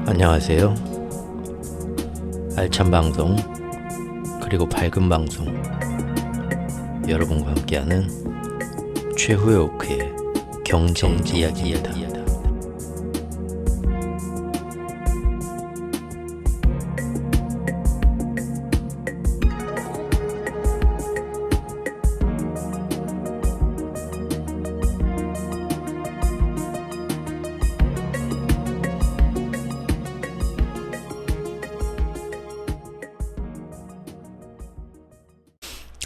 안녕하세요. 알찬 방송 그리고 밝은 방송 여러분과 함께하는 최후의 오크의 경제 이야기입니다.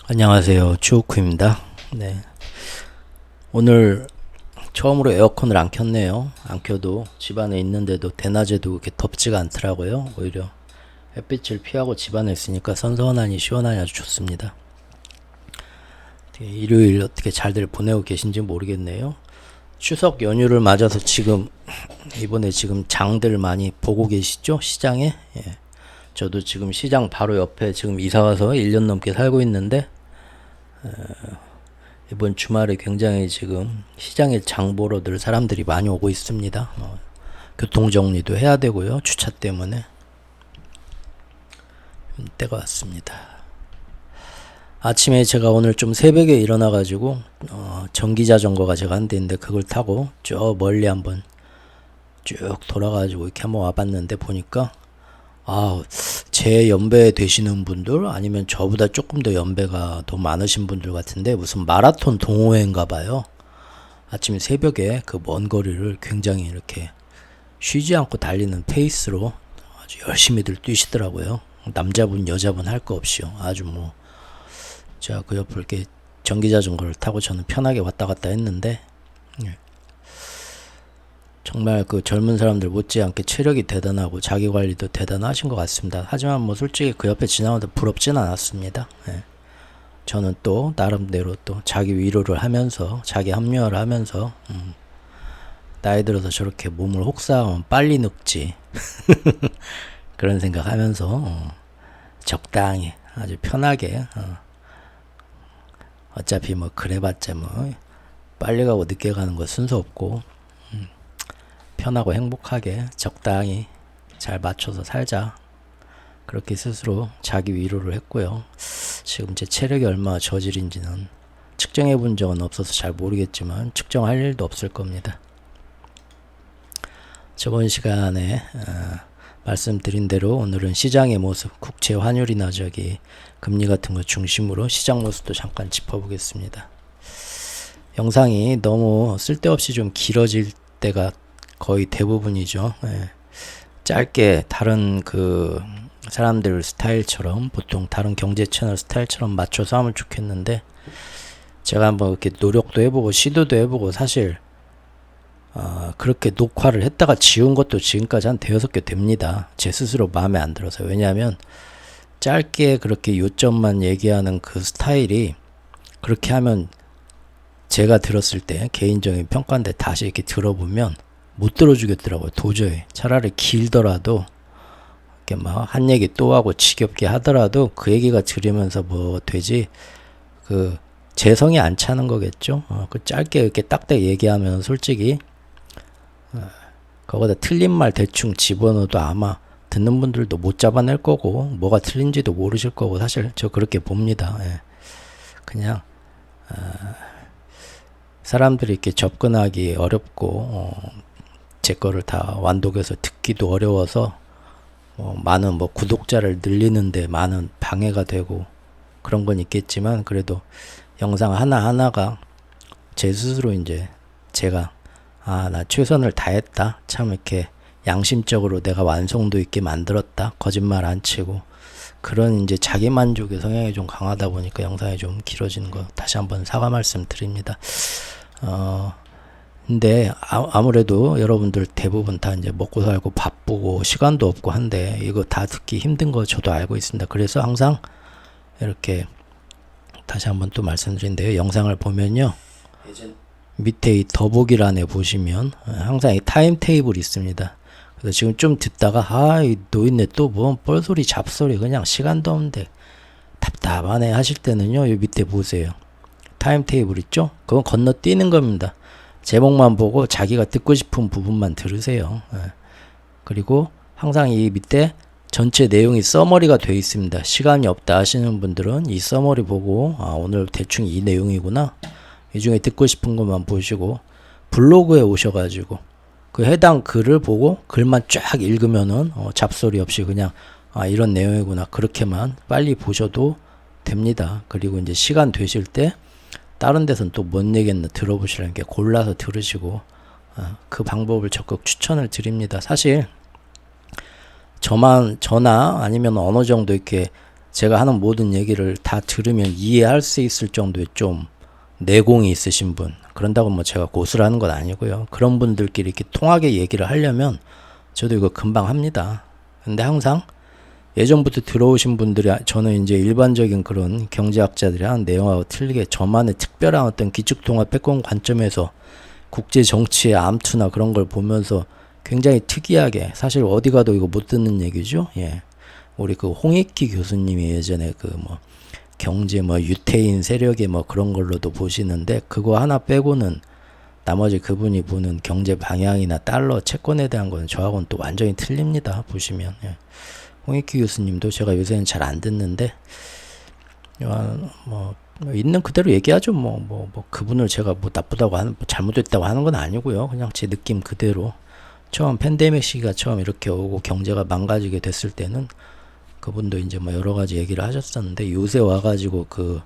안녕하세요. 추오크입니다. 네. 오늘 처음으로 에어컨을 안 켰네요. 안 켜도 집안에 있는데도 대낮에도 그렇게 덥지가 않더라고요. 오히려 햇빛을 피하고 집안에 있으니까 선선하니 시원하니 아주 좋습니다. 일요일 어떻게 잘들 보내고 계신지 모르겠네요. 추석 연휴를 맞아서 이번에 장들 많이 보고 계시죠? 시장에? 예. 저도 지금 시장 바로 옆에 지금 이사와서 1년 넘게 살고 있는데 이번 주말에 굉장히 지금 시장에 장 보러들 사람들이 많이 오고 있습니다. 교통정리도 해야 되고요. 주차 때문에 때가 왔습니다. 아침에 제가 오늘 좀 새벽에 일어나가지고 전기자전거가 제가 한 대인데 그걸 타고 저 멀리 한번 쭉 돌아가지고 이렇게 한번 와봤는데 보니까 제 연배 되시는 분들 아니면 저보다 조금 더 연배가 더 많으신 분들 같은데 무슨 마라톤 동호회인가 봐요. 아침 새벽에 그 먼 거리를 굉장히 이렇게 쉬지 않고 달리는 페이스로 아주 열심히들 뛰시더라고요. 남자분 여자분 할 거 없이요. 아주 제가 그 옆을 이렇게 전기자전거를 타고 저는 편하게 왔다 갔다 했는데 정말 그 젊은 사람들 못지않게 체력이 대단하고 자기 관리도 대단하신 것 같습니다. 하지만 솔직히 그 옆에 지나가도 부럽진 않았습니다. 저는 또 나름대로 또 자기 위로를 하면서 자기 합리화를 하면서 나이 들어서 저렇게 몸을 혹사하면 빨리 늙지 그런 생각하면서 적당히 아주 편하게 어차피 그래봤자 빨리 가고 늦게 가는 거 순서 없고 편하고 행복하게 적당히 잘 맞춰서 살자 그렇게 스스로 자기 위로를 했고요. 지금 제 체력이 얼마나 저질인지는 측정해 본 적은 없어서 잘 모르겠지만 측정할 일도 없을 겁니다. 저번 시간에 말씀드린 대로 오늘은 시장의 모습, 국채 환율이나 금리 같은 거 중심으로 시장 모습도 잠깐 짚어보겠습니다. 영상이 너무 쓸데없이 좀 길어질 때가 거의 대부분이죠. 짧게 다른 사람들 스타일처럼 보통 다른 경제 채널 스타일처럼 맞춰서 하면 좋겠는데 제가 한번 이렇게 노력도 해보고 시도도 해보고 사실 그렇게 녹화를 했다가 지운 것도 지금까지 한 대여섯 개 됩니다. 제 스스로 마음에 안 들어서. 왜냐하면 짧게 그렇게 요점만 얘기하는 그 스타일이 그렇게 하면 제가 들었을 때 개인적인 평가인데 다시 이렇게 들어보면 못 들어주겠더라고요. 도저히. 차라리 길더라도 이렇게 한 얘기 또 하고 지겹게 하더라도 그 얘기가 들으면서 되지 재성이 안 차는 거겠죠. 그 짧게 이렇게 딱딱 얘기하면 솔직히 그거보다 틀린 말 대충 집어넣어도 아마 듣는 분들도 못 잡아낼 거고 뭐가 틀린지도 모르실 거고 사실 저 그렇게 봅니다. 그냥 사람들이 이렇게 접근하기 어렵고 제 거를 다 완독해서 듣기도 어려워서 많은 구독자를 늘리는데 많은 방해가 되고 그런 건 있겠지만 그래도 영상 하나하나가 제 스스로 이제 제가 나 최선을 다했다. 참 이렇게 양심적으로 내가 완성도 있게 만들었다. 거짓말 안 치고 그런 이제 자기 만족의 성향이 좀 강하다 보니까 영상이 좀 길어지는 거 다시 한번 사과 말씀 드립니다. 근데 아무래도 여러분들 대부분 다 이제 먹고 살고 바쁘고 시간도 없고 한데 이거 다 듣기 힘든 거 저도 알고 있습니다. 그래서 항상 이렇게 다시 한번 또 말씀드린데요. 영상을 보면요. 밑에 이 더보기란에 보시면 항상 이 타임 테이블이 있습니다. 그래서 지금 좀 듣다가 이 노인네 또 뻘소리 잡소리 그냥 시간도 없는데 답답하네 하실 때는요. 이 밑에 보세요. 타임 테이블 있죠? 그건 건너뛰는 겁니다. 제목만 보고 자기가 듣고 싶은 부분만 들으세요. 그리고 항상 이 밑에 전체 내용이 서머리가 되어 있습니다. 시간이 없다 하시는 분들은 이 서머리 보고 오늘 대충 이 내용이구나, 이 중에 듣고 싶은 것만 보시고 블로그에 오셔가지고 그 해당 글을 보고 글만 쫙 읽으면은 잡소리 없이 그냥 이런 내용이구나 그렇게만 빨리 보셔도 됩니다. 그리고 이제 시간 되실 때 다른 데선 또 뭔 얘기했나 들어보시라는 게 골라서 들으시고 그 방법을 적극 추천을 드립니다. 사실 저나 아니면 어느 정도 이렇게 제가 하는 모든 얘기를 다 들으면 이해할 수 있을 정도의 좀 내공이 있으신 분, 그런다고 뭐 제가 고수를 하는 건 아니고요. 그런 분들끼리 이렇게 통하게 얘기를 하려면 저도 이거 금방 합니다. 근데 항상 예전부터 들어오신 분들이, 저는 이제 일반적인 그런 경제학자들이 하는 내용하고 틀리게 저만의 특별한 어떤 기축통합 패권 관점에서 국제 정치의 암투나 그런 걸 보면서 굉장히 특이하게, 사실 어디 가도 이거 못 듣는 얘기죠. 예. 우리 그 홍익기 교수님이 예전에 그 뭐 경제 뭐 유태인 세력의 뭐 그런 걸로도 보시는데, 그거 하나 빼고는 나머지 그분이 보는 경제 방향이나 달러 채권에 대한 거는 저하고는 또 완전히 틀립니다. 보시면. 예. 홍익기 교수님도 제가 요새는 잘 안 듣는데, 뭐 있는 그대로 얘기하죠. 뭐 그분을 제가 뭐 나쁘다고 하는, 뭐 잘못됐다고 하는 건 아니고요. 그냥 제 느낌 그대로. 처음 팬데믹 시기가 처음 이렇게 오고 경제가 망가지게 됐을 때는 그분도 이제 뭐 여러 가지 얘기를 하셨었는데, 요새 와가지고 그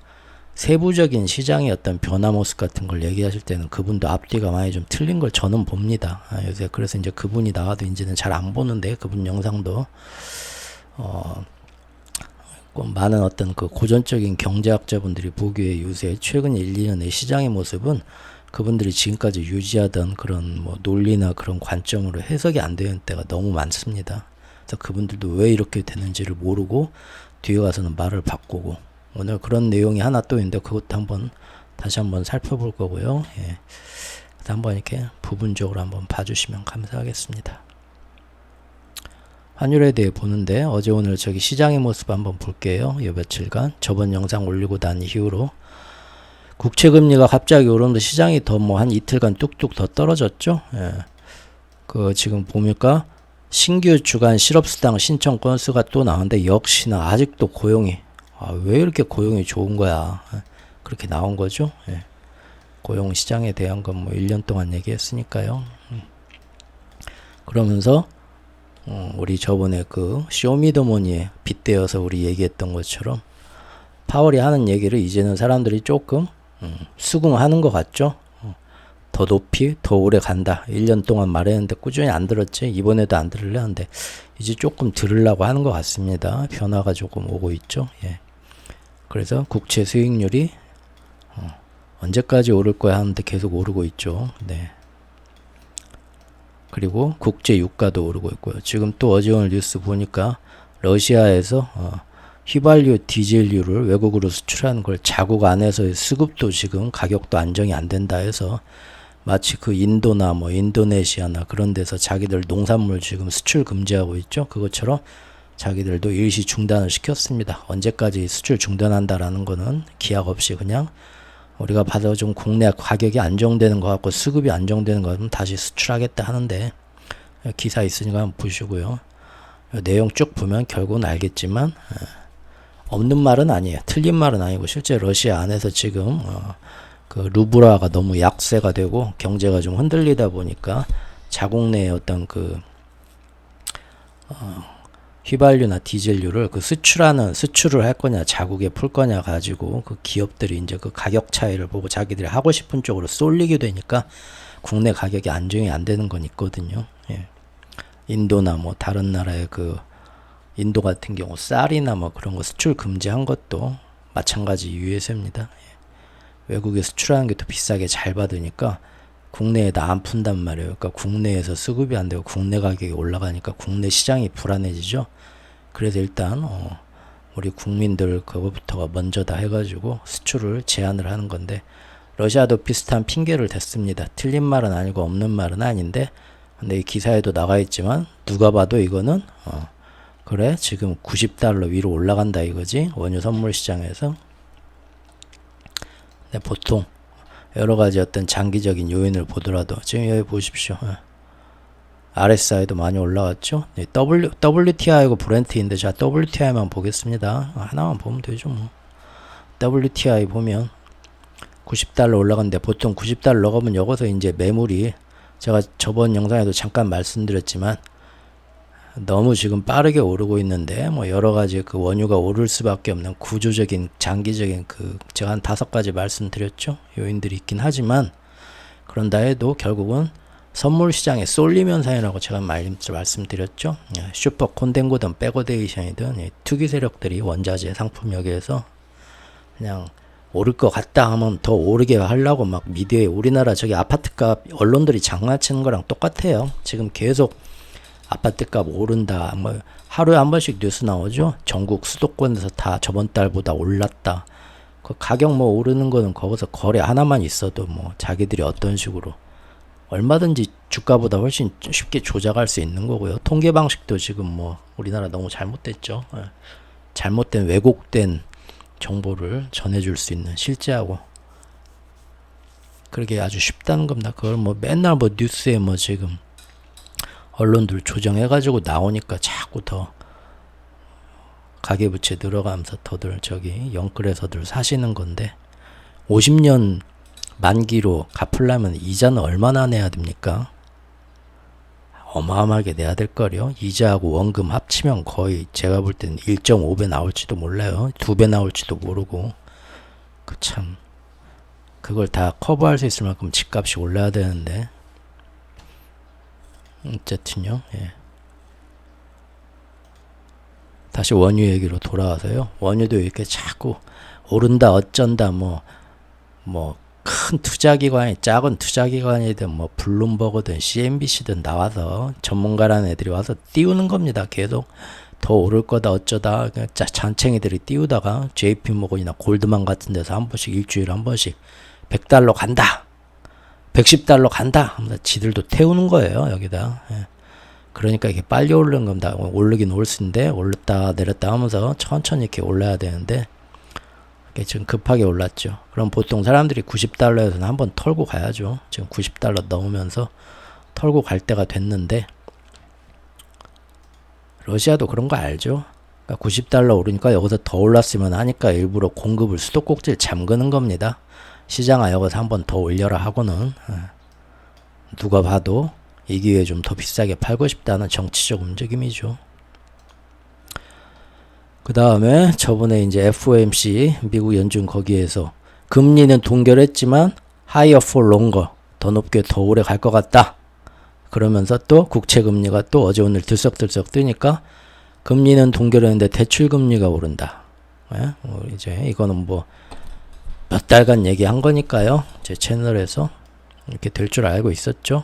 세부적인 시장의 어떤 변화 모습 같은 걸 얘기하실 때는 그분도 앞뒤가 많이 좀 틀린 걸 저는 봅니다. 요새 그래서 이제 그분이 나와도 이제는 잘 안 보는데, 그분 영상도 많은 어떤 그 고전적인 경제학자분들이 보기에 요새 최근 1, 2년의 시장의 모습은 그분들이 지금까지 유지하던 그런 뭐 논리나 그런 관점으로 해석이 안 되는 때가 너무 많습니다. 그래서 그분들도 왜 이렇게 되는지를 모르고 뒤에 가서는 말을 바꾸고, 오늘 그런 내용이 하나 또 있는데 그것도 다시 한번 살펴볼 거고요. 예. 그래서 한번 이렇게 부분적으로 한번 봐주시면 감사하겠습니다. 환율에 대해 보는데, 어제 오늘 저기 시장의 모습 한번 볼게요. 이 며칠간 저번 영상 올리고 난 이후로 국채금리가 갑자기 오르면서 시장이 더 뭐 한 이틀간 뚝뚝 더 떨어졌죠. 예. 그 지금 보니까 신규 주간 실업수당 신청 건수가 또 나오는데, 역시나 아직도 고용이 왜 이렇게 고용이 좋은 거야. 예. 그렇게 나온 거죠. 예. 고용 시장에 대한 건 뭐 1년 동안 얘기했으니까요. 그러면서 우리 저번에 그 쇼미더머니에 빗대어서 우리 얘기했던 것처럼 파월이 하는 얘기를 이제는 사람들이 조금 수긍하는 것 같죠. 더 높이 더 오래 간다. 1년 동안 말했는데 꾸준히 안 들었지. 이번에도 안 들으려 하는데 이제 조금 들으려고 하는 것 같습니다. 변화가 조금 오고 있죠. 예. 그래서 국채 수익률이 언제까지 오를 거야 하는데 계속 오르고 있죠. 네. 그리고 국제 유가도 오르고 있고요. 지금 또 어제 오늘 뉴스 보니까 러시아에서 휘발유, 디젤유를 외국으로 수출하는 걸 자국 안에서의 수급도 지금 가격도 안정이 안 된다 해서, 마치 그 인도나 뭐 인도네시아나 그런 데서 자기들 농산물 지금 수출 금지하고 있죠. 그것처럼 자기들도 일시 중단을 시켰습니다. 언제까지 수출 중단한다라는 거는 기약 없이 그냥 우리가 봐서 좀 국내 가격이 안정되는 것 같고 수급이 안정되는 것 같으면 다시 수출하겠다 하는데, 기사 있으니까 한번 보시고요. 내용 쭉 보면 결국은 알겠지만 없는 말은 아니에요. 틀린 말은 아니고, 실제 러시아 안에서 지금 그 루블화가 너무 약세가 되고 경제가 좀 흔들리다 보니까 자국 내의 어떤 그 휘발유나 디젤유를 그 수출을 할 거냐 자국에 풀 거냐 가지고 그 기업들이 이제 그 가격 차이를 보고 자기들이 하고 싶은 쪽으로 쏠리게 되니까 국내 가격이 안정이 안 되는 건 있거든요. 예. 인도나 뭐 다른 나라의 그 인도 같은 경우 쌀이나 뭐 그런 거 수출 금지한 것도 마찬가지 유예세입니다. 예. 외국에 수출하는 게 더 비싸게 잘 받으니까 국내에다 안 푼단 말이에요. 그러니까 국내에서 수급이 안 되고 국내 가격이 올라가니까 국내 시장이 불안해지죠. 그래서 일단 우리 국민들 그거부터가 먼저다 해가지고 수출을 제한을 하는 건데, 러시아도 비슷한 핑계를 댔습니다. 틀린 말은 아니고 없는 말은 아닌데, 근데 이 기사에도 나가 있지만 누가 봐도 이거는 그래 지금 90달러 위로 올라간다 이거지, 원유 선물 시장에서. 근데 보통 여러 가지 어떤 장기적인 요인을 보더라도 지금 여기 보십시오. RSI도 많이 올라왔죠. 네, WTI하고 브렌트인데 자 WTI만 보겠습니다. 하나만 보면 되죠 뭐. WTI 보면 90달러 올라갔는데 보통 90달러 가면 여기서 이제 매물이 제가 저번 영상에도 잠깐 말씀드렸지만 너무 지금 빠르게 오르고 있는데 뭐 여러 가지 그 원유가 오를 수밖에 없는 구조적인 장기적인 그 제가 한 5가지 말씀드렸죠. 요인들이 있긴 하지만 그런다 해도 결국은 선물 시장에 쏠림 현상이라고 제가 말씀드렸죠. 슈퍼 콘덴고든 백어데이션이든 투기 세력들이 원자재 상품역에서 그냥 오를 것 같다 하면 더 오르게 하려고 막 미디어에 우리나라 저기 아파트값 언론들이 장난치는 거랑 똑같아요. 지금 계속 아파트값 오른다. 뭐 하루에 한 번씩 뉴스 나오죠. 전국 수도권에서 다 저번 달보다 올랐다. 그 가격 뭐 오르는 거는 거기서 거래 하나만 있어도 뭐 자기들이 어떤 식으로 얼마든지 주가보다 훨씬 쉽게 조작할 수 있는 거고요. 통계 방식도 지금 뭐 우리나라 너무 잘못됐죠. 잘못된 왜곡된 정보를 전해줄 수 있는 실제하고 그렇게 아주 쉽다는 겁니다. 그걸 뭐 맨날 뭐 뉴스에 뭐 지금 언론들 조정해가지고 나오니까 자꾸 더 가계부채 늘어가면서 더들 저기 영끌에서들 사시는 건데 50년 만기로 갚으려면 이자는 얼마나 내야 됩니까? 어마어마하게 내야 될 거요. 이자하고 원금 합치면 거의 제가 볼 때는 1.5배 나올지도 몰라요. 2배 나올지도 모르고 그 참 그걸 다 커버할 수 있을 만큼 집값이 올라야 되는데 어쨌든요. 예. 다시 원유 얘기로 돌아와서요. 원유도 이렇게 자꾸 오른다 어쩐다 뭐 큰 투자기관이 작은 투자기관이든 뭐 블룸버그든 CNBC든 나와서 전문가라는 애들이 와서 띄우는 겁니다. 계속 더 오를 거다 어쩌다 그냥 잔챙이들이 띄우다가 JP모건이나 골드만 같은 데서 한 번씩 일주일에 한 번씩 100달러 간다 110달러 간다 하면서 지들도 태우는 거예요. 여기다. 예. 그러니까 이게 빨리 오르는 겁니다. 오르긴 올 수 있는데 올렸다 내렸다 하면서 천천히 이렇게 올라야 되는데 지금 급하게 올랐죠. 그럼 보통 사람들이 90달러에서는 한번 털고 가야죠. 지금 90달러 넘으면서 털고 갈 때가 됐는데 러시아도 그런 거 알죠. 그러니까 90달러 오르니까 여기서 더 올랐으면 하니까 일부러 공급을 수도꼭지를 잠그는 겁니다. 시장아 여기서 한번 더 올려라 하고는 누가 봐도 이 기회에 좀 더 비싸게 팔고 싶다는 정치적 움직임이죠. 그 다음에 저번에 이제 FOMC 미국 연준 거기에서 금리는 동결했지만 higher for longer 더 높게 더 오래 갈 것 같다. 그러면서 또 국채 금리가 또 어제 오늘 들썩들썩 뜨니까 금리는 동결했는데 대출 금리가 오른다. 예? 이제 이거는 뭐 몇 달간 얘기한 거니까요. 제 채널에서 이렇게 될 줄 알고 있었죠.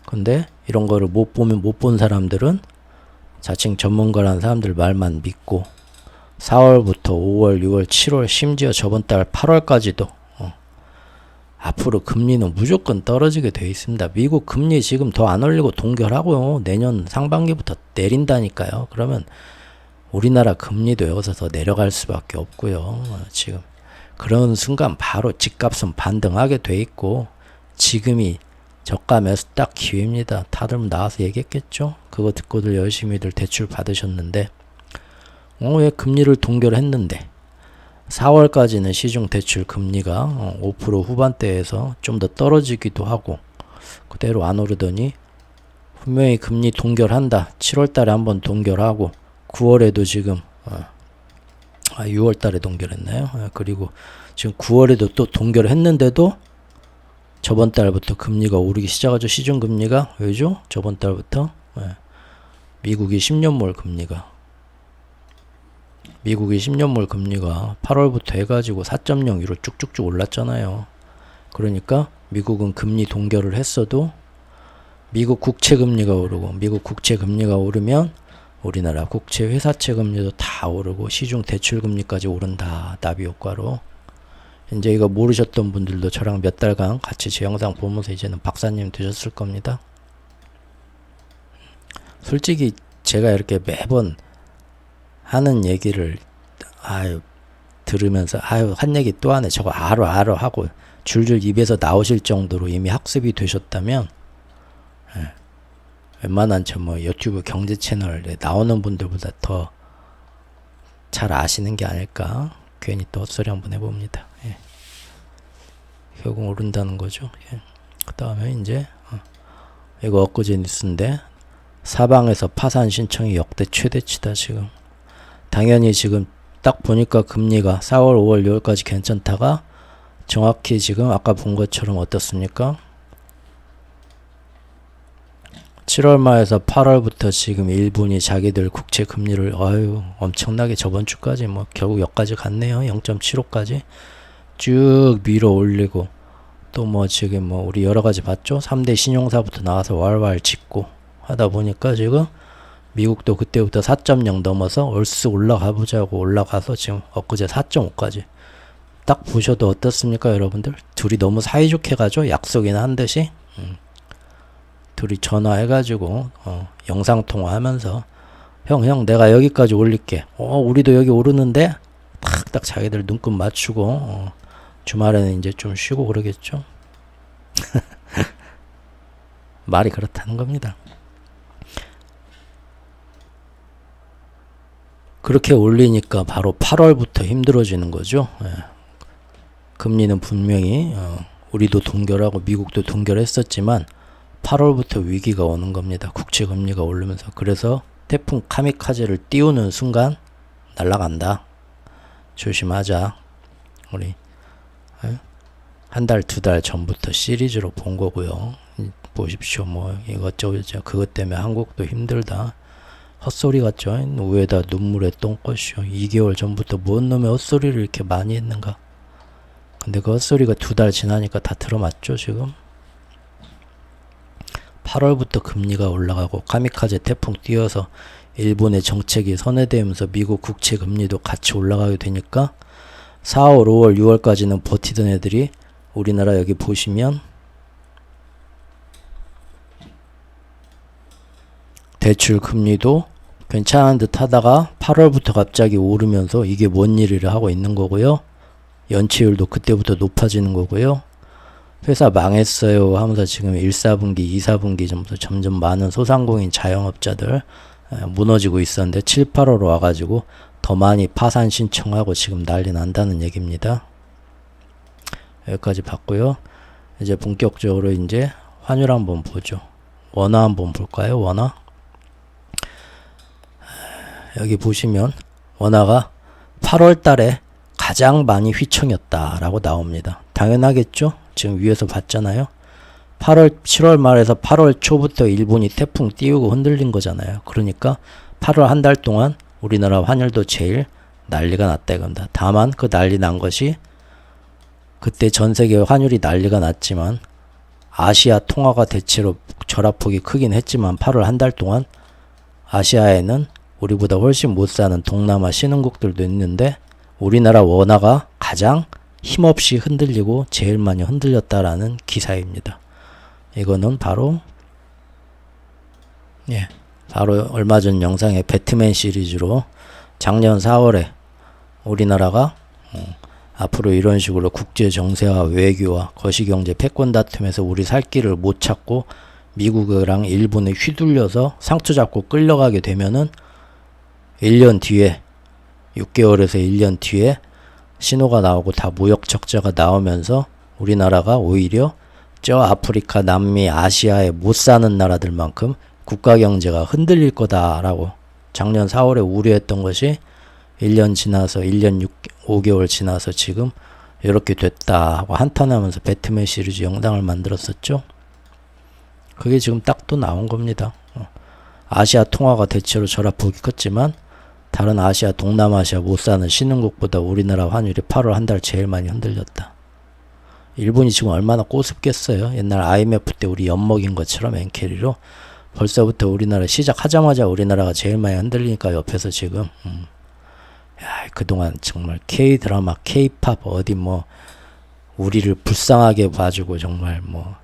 근데 이런 거를 못 보면 못 본 사람들은 자칭 전문가라는 사람들 말만 믿고 4월부터 5월, 6월, 7월 심지어 저번 달 8월까지도 앞으로 금리는 무조건 떨어지게 돼 있습니다. 미국 금리 지금 더 안 올리고 동결하고요. 내년 상반기부터 내린다니까요. 그러면 우리나라 금리도 여기서 더 내려갈 수밖에 없고요. 지금 그런 순간 바로 집값은 반등하게 돼 있고 지금이 저가 매수 딱 기회입니다. 다들 나와서 얘기했겠죠. 그거 듣고들 열심히들 대출 받으셨는데 왜 금리를 동결했는데 4월까지는 시중 대출 금리가 5% 후반대에서 좀 더 떨어지기도 하고 그대로 안 오르더니 분명히 금리 동결한다. 7월달에 한번 동결하고 9월에도 지금 6월달에 동결했나요? 그리고 지금 9월에도 또 동결했는데도 저번 달부터 금리가 오르기 시작하죠. 시중금리가 왜죠? 저번 달부터 미국이 10년물 금리가 8월부터 해가지고 4.02로 쭉쭉쭉 올랐잖아요. 그러니까 미국은 금리 동결을 했어도 미국 국채 금리가 오르고 미국 국채 금리가 오르면 우리나라 국채 회사채 금리도 다 오르고 시중 대출 금리까지 오른다. 나비 효과로. 이제 이거 모르셨던 분들도 저랑 몇 달간 같이 제 영상 보면서 이제는 박사님 되셨을 겁니다. 솔직히 제가 이렇게 매번 하는 얘기를 들으면서 한 얘기 또 하네 저거 알아 하고 줄줄 입에서 나오실 정도로 이미 학습이 되셨다면 웬만한 저 뭐 유튜브 경제 채널에 나오는 분들보다 더 잘 아시는 게 아닐까. 괜히 또 헛소리 한번 해봅니다. 예. 결국 오른다는 거죠. 예. 그 다음에 이제 이거 엊그제 뉴스인데 사방에서 파산 신청이 역대 최대치다 지금. 당연히 지금 딱 보니까 금리가 4월, 5월, 6월까지 괜찮다가 정확히 지금 아까 본 것처럼 어떻습니까? 7월 말에서 8월부터 지금 일본이 자기들 국채 금리를 엄청나게 저번 주까지 뭐 결국 여기까지 갔네요. 0.75까지 쭉 밀어 올리고 또 뭐 지금 뭐 우리 여러 가지 봤죠? 3대 신용사부터 나와서 왈왈 짓고 하다 보니까 지금 미국도 그때부터 4.0 넘어서 얼쑤 올라가 보자고 올라가서 지금 엊그제 4.5까지 딱 보셔도 어떻습니까 여러분들? 둘이 너무 사이좋게 가죠? 약속이나 한 듯이 둘이 전화해가지고 영상통화하면서 형 내가 여기까지 올릴게. 우리도 여기 오르는데 탁딱 자기들 눈금 맞추고 주말에는 이제 좀 쉬고 그러겠죠. 말이 그렇다는 겁니다. 그렇게 올리니까 바로 8월부터 힘들어지는 거죠. 예. 금리는 분명히 우리도 동결하고 미국도 동결했었지만 8월부터 위기가 오는 겁니다. 국채 금리가 오르면서. 그래서 태풍 카미카제를 띄우는 순간 날아간다. 조심하자. 우리 한 달, 두 달 전부터 시리즈로 본 거고요. 보십시오. 뭐 이것저것 그것 때문에 한국도 힘들다. 헛소리 같죠? 위에다 눈물에 똥꼬쇼. 2개월 전부터 뭔 놈의 헛소리를 이렇게 많이 했는가. 근데 그 헛소리가 두 달 지나니까 다 들어맞죠 지금. 8월부터 금리가 올라가고 카미카제 태풍 띄어서 일본의 정책이 선회되면서 미국 국채 금리도 같이 올라가게 되니까 4월, 5월, 6월까지는 버티던 애들이 우리나라 여기 보시면 대출 금리도 괜찮은 듯 하다가 8월부터 갑자기 오르면서 이게 뭔 일이를 하고 있는 거고요. 연체율도 그때부터 높아지는 거고요. 회사 망했어요 하면서 지금 1, 4분기, 2, 4분기 점점 많은 소상공인 자영업자들 무너지고 있었는데 7, 8월 와가지고 더 많이 파산 신청하고 지금 난리 난다는 얘기입니다. 여기까지 봤고요. 이제 본격적으로 이제 환율 한번 보죠. 원화 한번 볼까요? 원화. 여기 보시면 원화가 8월 달에 가장 많이 휘청였다라고 나옵니다. 당연하겠죠? 지금 위에서 봤잖아요. 7월 말에서 8월 초부터 일본이 태풍 띄우고 흔들린 거잖아요. 그러니까 8월 한 달 동안 우리나라 환율도 제일 난리가 났다 이겁니다. 다만 그 난리 난 것이 그때 전 세계 환율이 난리가 났지만 아시아 통화가 대체로 절하폭이 크긴 했지만 8월 한 달 동안 아시아에는 우리보다 훨씬 못 사는 동남아 신흥국들도 있는데 우리나라 원화가 가장 힘없이 흔들리고 제일 많이 흔들렸다라는 기사입니다. 이거는 바로 바로 얼마 전 영상에 배트맨 시리즈로 작년 4월에 우리나라가 앞으로 이런 식으로 국제 정세와 외교와 거시경제 패권 다툼에서 우리 살 길을 못 찾고 미국이랑 일본에 휘둘려서 상투 잡고 끌려가게 되면은 1년 뒤에 6개월에서 1년 뒤에 신호가 나오고 다 무역 적자가 나오면서 우리나라가 오히려 저 아프리카, 남미, 아시아에 못 사는 나라들만큼 국가 경제가 흔들릴 거다라고 작년 4월에 우려했던 것이 1년 지나서 1년 5개월 지나서 지금 이렇게 됐다 하고 한탄하면서 배트맨 시리즈 영상을 만들었었죠. 그게 지금 딱 또 나온 겁니다. 아시아 통화가 대체로 절하폭이 컸지만 다른 아시아, 동남아시아 못 사는 신흥국보다 우리나라 환율이 8월 한 달 제일 많이 흔들렸다. 일본이 지금 얼마나 꼬습겠어요. 옛날 IMF 때 우리 엿먹인 것처럼 엔캐리로 벌써부터 우리나라 시작하자마자 우리나라가 제일 많이 흔들리니까 옆에서 지금 그동안 정말 K-드라마, K-팝 어디 뭐 우리를 불쌍하게 봐주고 정말 뭐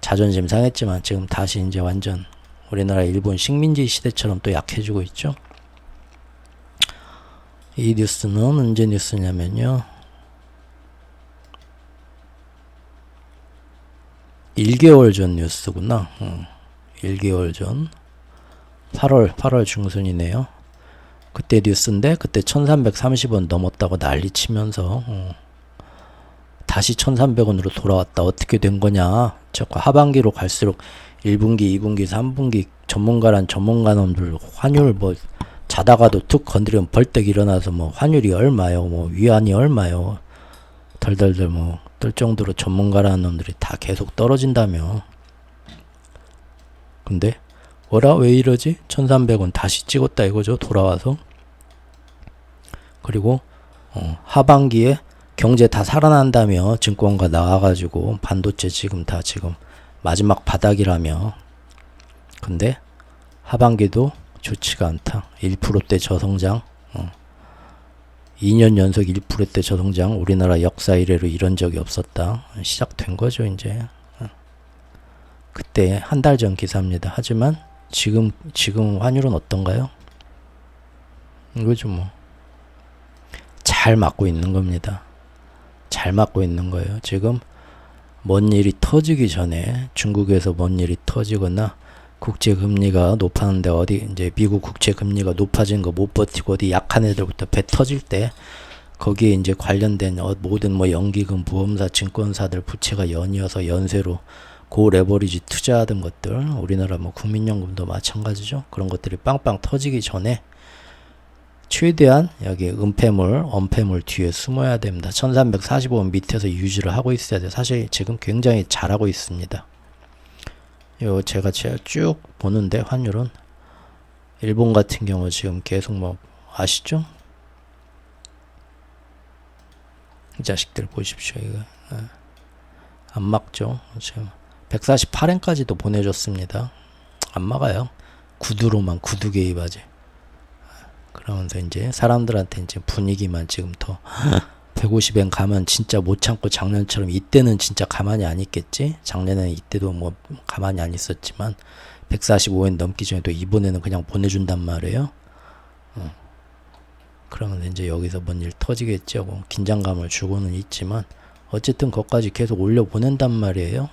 자존심 상했지만 지금 다시 이제 완전 우리나라 일본 식민지 시대처럼 또 약해지고 있죠. 이 뉴스는 언제 뉴스냐면요. 1개월 전 뉴스구나. 1개월 전 8월 중순이네요. 그때 뉴스인데 그때 1330원 넘었다고 난리 치면서 다시 1300원으로 돌아왔다. 어떻게 된 거냐. 자꾸 하반기로 갈수록 1분기, 2분기, 3분기 전문가란 전문가놈들 환율 뭐 자다가도 툭 건드리면 벌떡 일어나서 뭐 환율이 얼마요, 뭐 위안이 얼마요, 덜덜덜 뭐 뜰 정도로 전문가라는 놈들이 다 계속 떨어진다며. 근데 뭐라 왜 이러지? 1300원 다시 찍었다 이거죠. 돌아와서. 그리고 하반기에 경제 다 살아난다며 증권가 나와가지고 반도체 지금 마지막 바닥이라며. 근데 하반기도 좋지가 않다. 1%대 저성장, 2년 연속 1%대 저성장, 우리나라 역사 이래로 이런 적이 없었다. 시작된 거죠 이제. 그때 한 달 전 기사입니다. 하지만 지금 환율은 어떤가요? 이거죠 뭐. 잘 맞고 있는 겁니다. 잘 맞고 있는 거예요. 지금 뭔 일이 터지기 전에, 중국에서 뭔 일이 터지거나 국제 금리가 높았는데 어디 이제 미국 국제 금리가 높아진 거 못 버티고 어디 약한 애들부터 배 터질 때 거기에 이제 관련된 모든 뭐 연기금, 보험사, 증권사들 부채가 연이어서 연쇄로 고레버리지 투자하던 것들, 우리나라 뭐 국민연금도 마찬가지죠. 그런 것들이 빵빵 터지기 전에 최대한 여기 은폐물, 엄폐물 뒤에 숨어야 됩니다. 1345원 밑에서 유지를 하고 있어야 돼요. 사실 지금 굉장히 잘하고 있습니다. 요 제가 쭉 보는데 환율은 일본 같은 경우 지금 계속 뭐 아시죠? 이 자식들 보십시오. 이거 안 막죠. 지금 148엔까지도 보내줬습니다. 안 막아요. 구두로만 구두 개입하지. 그러면서 이제 사람들한테 이제 분위기만 지금 더 150엔 가면 진짜 못 참고 작년처럼, 이때는 진짜 가만히 안 있겠지. 작년에는 이때도 뭐 가만히 안 있었지만 145엔 넘기 전에도 이번에는 그냥 보내준단 말이에요. 그러면 이제 여기서 뭔 일 터지겠죠. 긴장감을 주고는 있지만 어쨌든 거기까지 계속 올려 보낸단 말이에요.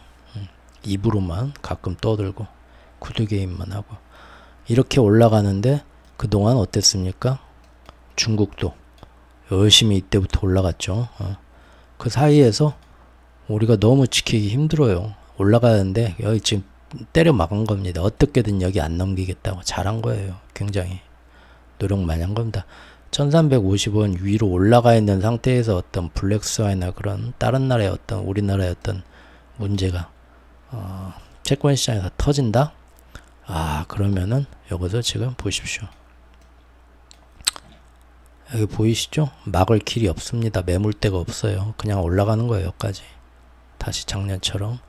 입으로만 가끔 떠들고 구두 게임만 하고 이렇게 올라가는데 그동안 어땠습니까? 중국도 열심히 이때부터 올라갔죠. 그 사이에서 우리가 너무 지키기 힘들어요. 올라가는데 여기 지금 때려 막은 겁니다. 어떻게든 여기 안 넘기겠다고 잘한 거예요. 굉장히 노력 많이 한 겁니다. 1350원 위로 올라가 있는 상태에서 어떤 블랙스와이나 그런 다른 나라의 어떤 우리나라의 어떤 문제가 채권 시장에서 터진다? 그러면은 여기서 지금 보십시오. 여기 보이시죠? 막을 길이 없습니다. 매물대가 없어요. 그냥 올라가는 거예요. 여기까지. 다시 작년처럼.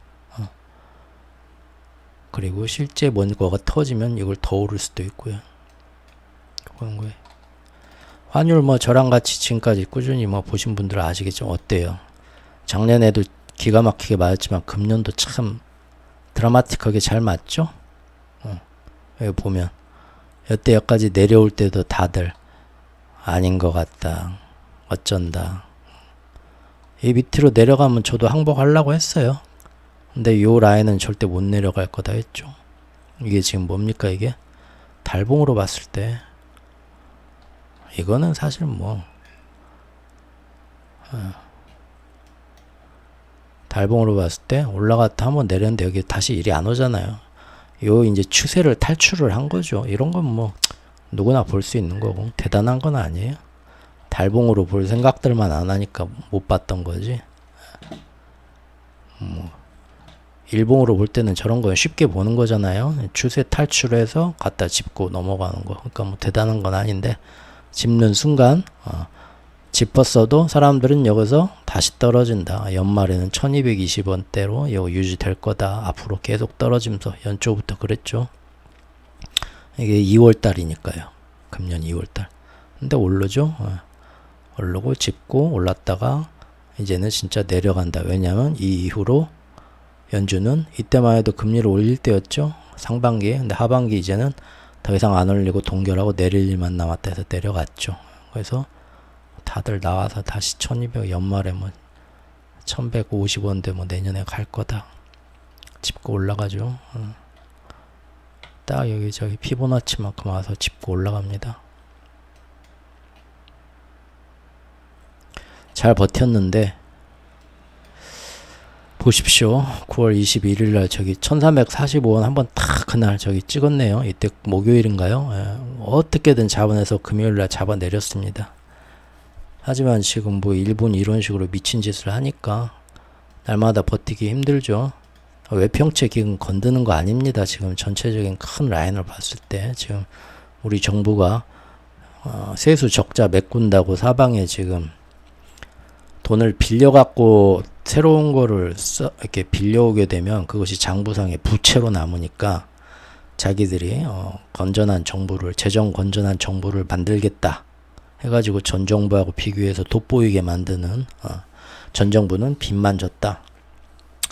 그리고 실제 뭔가가 터지면 이걸 더 오를 수도 있고요. 그런 거예요. 환율 뭐 저랑 같이 지금까지 꾸준히 뭐 보신 분들은 아시겠죠? 어때요? 작년에도 기가 막히게 맞았지만 금년도 참 드라마틱하게 잘 맞죠? 여기 보면 여태 여기까지 내려올 때도 다들 아닌 것 같다, 어쩐다. 이 밑으로 내려가면 저도 항복하려고 했어요. 근데 요 라인은 절대 못 내려갈 거다 했죠. 이게 지금 뭡니까? 이게 달봉으로 봤을 때 이거는 사실 뭐 달봉으로 봤을 때 올라갔다 한번 내렸는데 여기 다시 일이 안 오잖아요. 요 이제 추세를 탈출을 한 거죠. 이런 건 뭐 누구나 볼 수 있는 거고 대단한 건 아니에요. 달봉으로 볼 생각들만 안 하니까 못 봤던 거지. 뭐 일봉으로 볼 때는 저런 거 쉽게 보는 거잖아요. 추세 탈출해서 갖다 짚고 넘어가는 거. 그러니까 뭐 대단한 건 아닌데 짚는 순간 짚었어도 사람들은 여기서 다시 떨어진다. 연말에는 1220원대로 이거 유지될 거다. 앞으로 계속 떨어지면서 연초부터 그랬죠. 이게 2월달이니까요. 금년 2월달. 근데 오르죠. 오르고 짚고 올랐다가 이제는 진짜 내려간다. 왜냐면 이 이후로 연준은 이때만 해도 금리를 올릴 때였죠. 상반기에. 근데 하반기 이제는 더 이상 안 올리고 동결하고 내릴 일만 남았다 해서 내려갔죠. 그래서 다들 나와서 다시 1200 연말에 뭐 1150원대 뭐 내년에 갈 거다 짚고 올라가죠. 딱 여기 저기 피보나치만큼 와서 짚고 올라갑니다. 잘 버텼는데 보십시오. 9월 21일날 저기 1345원 한번 딱 그날 저기 찍었네요. 이때 목요일인가요? 예, 어떻게든 잡아내서 금요일날 잡아내렸습니다. 하지만 지금 뭐 일본 이런 식으로 미친 짓을 하니까 날마다 버티기 힘들죠. 외평채 기금 건드는 거 아닙니다. 지금 전체적인 큰 라인을 봤을 때 지금 우리 정부가 세수 적자 메꾼다고 사방에 지금 돈을 빌려갖고 새로운 거를 이렇게 빌려오게 되면 그것이 장부상의 부채로 남으니까 자기들이 건전한 정부를, 재정 건전한 정부를 만들겠다 해가지고 전 정부하고 비교해서 돋보이게 만드는, 전 정부는 빚만 졌다.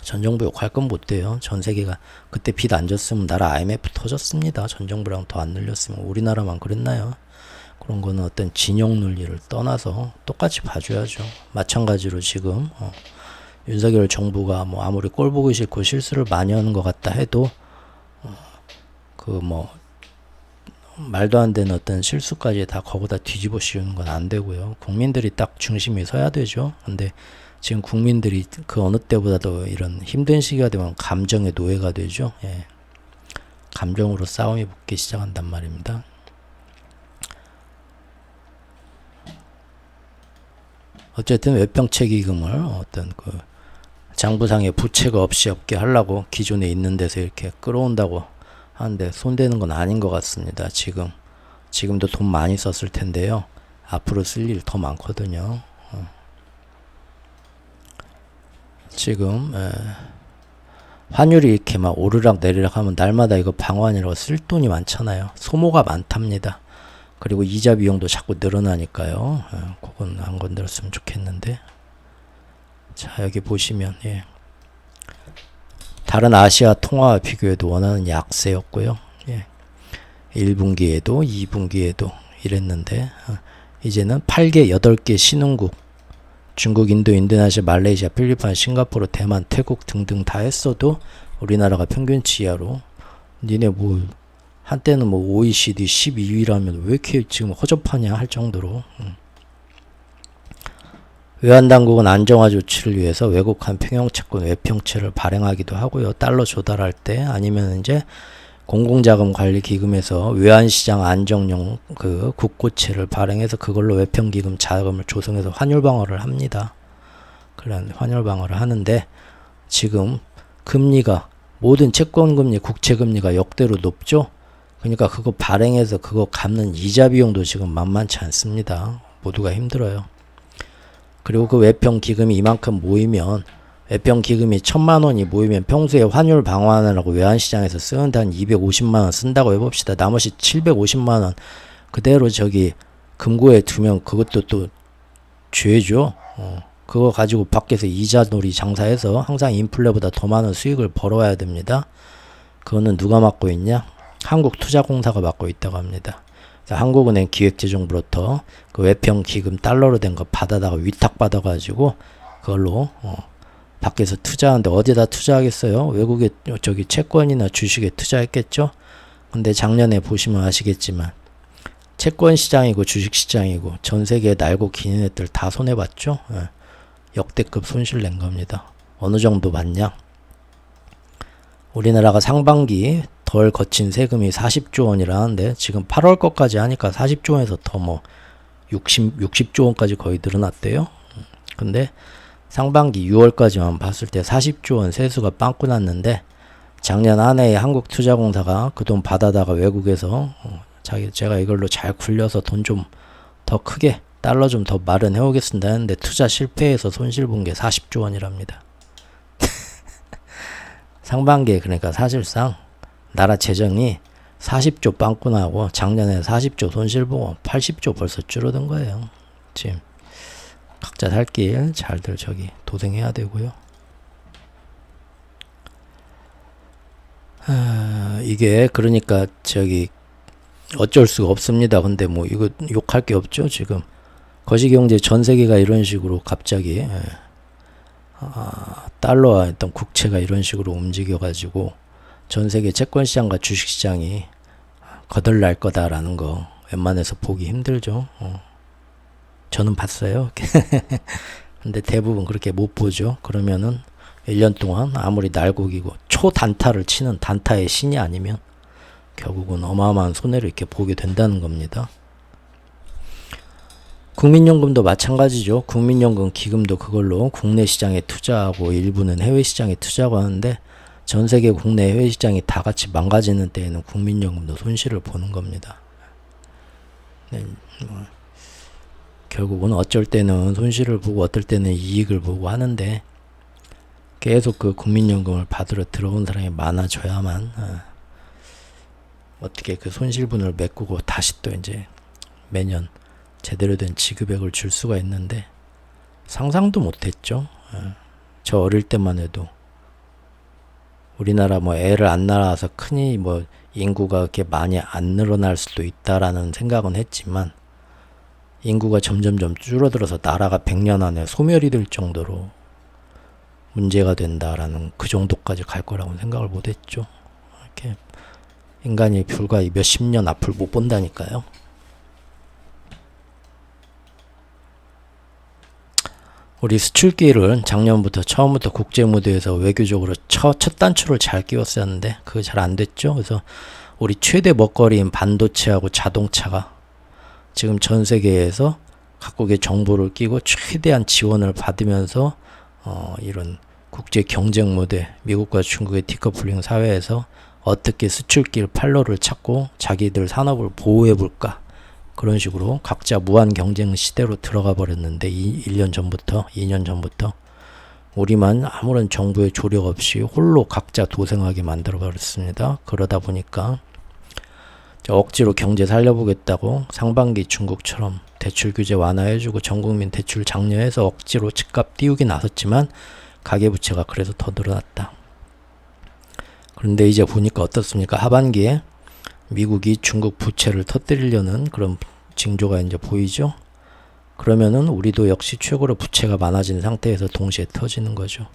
전 정부 욕할 건 못 돼요. 전 세계가 그때 빚 안 졌으면 나라 IMF 터졌습니다. 전 정부랑 더 안 늘렸으면. 우리나라만 그랬나요? 그런 거는 어떤 진영 논리를 떠나서 똑같이 봐줘야죠. 마찬가지로 지금 윤석열 정부가 뭐 아무리 꼴 보기 싫고 실수를 많이 하는 것 같다 해도 그 뭐 말도 안 되는 어떤 실수까지 다 거기다 뒤집어 씌우는 건 안 되고요. 국민들이 딱 중심에 서야 되죠. 근데 지금 국민들이 그 어느 때보다도 이런 힘든 시기가 되면 감정의 노예가 되죠. 예. 감정으로 싸움이 붙기 시작한단 말입니다. 어쨌든 외평채 기금을 어떤 그 장부상의 부채가 없게 하려고 기존에 있는 데서 이렇게 끌어온다고 하는데 손대는 건 아닌 것 같습니다. 지금도 돈 많이 썼을 텐데요. 앞으로 쓸 일 더 많거든요. 지금 환율이 이렇게 막 오르락 내리락 하면 날마다 이거 방어하느라고 쓸 돈이 많잖아요. 소모가 많답니다. 그리고 이자 비용도 자꾸 늘어나니까요. 그건 안 건드렸으면 좋겠는데. 자, 여기 보시면 다른 아시아 통화와 비교해도 원하는 약세였고요. 1분기에도 2분기에도 이랬는데 이제는 8개, 8개 신흥국 중국, 인도, 인도네시아, 말레이시아, 필리핀, 싱가포르, 대만, 태국 등등 다 했어도 우리나라가 평균치 이하로 니네 뭐 한때는 뭐 OECD 12위라면 왜 이렇게 지금 허접하냐 할 정도로 외환당국은 안정화 조치를 위해서 외국한 평형채권 외평채를 발행하기도 하고요. 달러 조달할 때 아니면 이제 공공자금 관리 기금에서 외환시장 안정용 그 국고채를 발행해서 그걸로 외평기금 자금을 조성해서 환율 방어를 합니다. 그런 환율 방어를 하는데 지금 금리가 모든 채권금리, 국채금리가 역대로 높죠. 그러니까 그거 발행해서 그거 갚는 이자 비용도 지금 만만치 않습니다. 모두가 힘들어요. 그리고 그 외평 기금이 이만큼 모이면 외평 기금이 1000만 원이 모이면 평소에 환율 방어하느라고 외환시장에서 쓰는데 한 250만 원 쓴다고 해봅시다. 나머지 750만 원 그대로 저기 금고에 두면 그것도 또 죄죠. 그거 가지고 밖에서 이자 놀이 장사해서 항상 인플레보다 더 많은 수익을 벌어와야 됩니다. 그거는 누가 맡고 있냐? 한국투자공사가 맡고 있다고 합니다. 한국은행 기획재정부로부터 그 외평 기금 달러로 된 거 받아다가 위탁 받아가지고 그걸로 밖에서 투자하는데 어디다 투자하겠어요? 외국에 저기 채권이나 주식에 투자했겠죠? 근데 작년에 보시면 아시겠지만 채권 시장이고 주식 시장이고 전 세계에 날고 기는 애들 다 손해봤죠? 역대급 손실 낸 겁니다. 어느 정도 봤냐? 우리나라가 상반기 덜 거친 세금이 40조 원이라는데 지금 8월 것까지 하니까 40조 원에서 더 뭐 60조 원까지 거의 늘어났대요. 근데 상반기 6월까지만 봤을 때 40조 원 세수가 빵꾸 났는데 작년 한 해에 한국투자공사가 그 돈 받아다가 외국에서 제가 이걸로 잘 굴려서 돈 좀 더 크게 달러 좀 더 마련해 오겠습니다 했는데 투자 실패해서 손실 본 게 40조 원이랍니다. 상반기에 그러니까 사실상 나라 재정이 40조 빵꾸 나고 작년에 40조 손실 보고 80조 벌써 줄어든 거예요. 지금 각자 살 길 잘들 저기 도생해야 되고요. 이게 그러니까 저기 어쩔 수가 없습니다. 근데 뭐 이거 욕할 게 없죠. 지금 거시경제 전 세계가 이런 식으로 갑자기 달러와 어떤 국채가 이런 식으로 움직여 가지고 전 세계 채권 시장과 주식 시장이 거덜날 거다라는 거 웬만해서 보기 힘들죠. 저는 봤어요. 근데 대부분 그렇게 못 보죠. 그러면은 1년 동안 아무리 날고기고 초단타를 치는 단타의 신이 아니면 결국은 어마어마한 손해를 이렇게 보게 된다는 겁니다. 국민연금도 마찬가지죠. 국민연금 기금도 그걸로 국내 시장에 투자하고 일부는 해외 시장에 투자하고 하는데 전 세계 국내 해외 시장이 다 같이 망가지는 때에는 국민연금도 손실을 보는 겁니다. 네, 결국은 어쩔 때는 손실을 보고 어떨 때는 이익을 보고 하는데 계속 그 국민연금을 받으러 들어온 사람이 많아져야만 어떻게 그 손실분을 메꾸고 다시 또 이제 매년 제대로 된 지급액을 줄 수가 있는데 상상도 못했죠. 저 어릴 때만 해도 우리나라 뭐 애를 안 낳아서 크니 뭐 인구가 그렇게 많이 안 늘어날 수도 있다라는 생각은 했지만 인구가 점점점 줄어들어서 나라가 100년 안에 소멸이 될 정도로 문제가 된다라는 그 정도까지 갈 거라고 생각을 못했죠. 이렇게 인간이 불과 몇십 년 앞을 못 본다니까요. 우리 수출기를 작년부터 처음부터 국제 무대에서 외교적으로 첫 단추를 잘 끼웠었는데 그게 잘 안 됐죠. 그래서 우리 최대 먹거리인 반도체하고 자동차가 지금 전 세계에서 각국의 정보를 끼고 최대한 지원을 받으면서 이런 국제 경쟁 무대, 미국과 중국의 디커플링 사회에서 어떻게 수출길 판로를 찾고 자기들 산업을 보호해 볼까, 그런 식으로 각자 무한 경쟁 시대로 들어가 버렸는데 2년 전부터 우리만 아무런 정부의 조력 없이 홀로 각자 도생하게 만들어 버렸습니다. 그러다 보니까 억지로 경제 살려보겠다고 상반기 중국처럼 대출 규제 완화해주고 전국민 대출 장려해서 억지로 집값 띄우기 나섰지만 가계부채가 그래서 더 늘어났다. 그런데 이제 보니까 어떻습니까? 하반기에 미국이 중국 부채를 터뜨리려는 그런 징조가 이제 보이죠. 그러면은 우리도 역시 최고로 부채가 많아진 상태에서 동시에 터지는 거죠.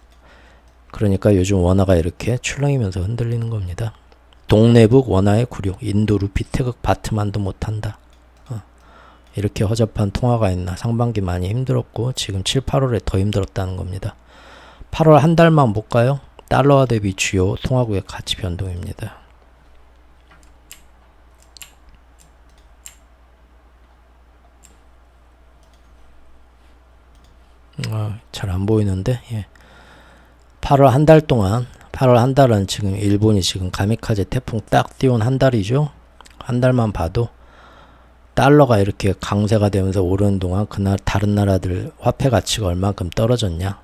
그러니까 요즘 원화가 이렇게 출렁이면서 흔들리는 겁니다. 동네북 원화의 굴욕, 인도 루피 태극 바트만도 못한다. 이렇게 허접한 통화가 있나. 상반기 많이 힘들었고 지금 7, 8월에 더 힘들었다는 겁니다. 8월 한 달만 볼까요? 달러화 대비 주요 통화국의 가치 변동입니다. 잘 안 보이는데, 예. 8월 한 달 동안, 8월 한 달은 지금 일본이 지금 가미카제 태풍 딱 띄운 한 달이죠. 한 달만 봐도 달러가 이렇게 강세가 되면서 오르는 동안 그날 다른 나라들 화폐 가치가 얼만큼 떨어졌냐.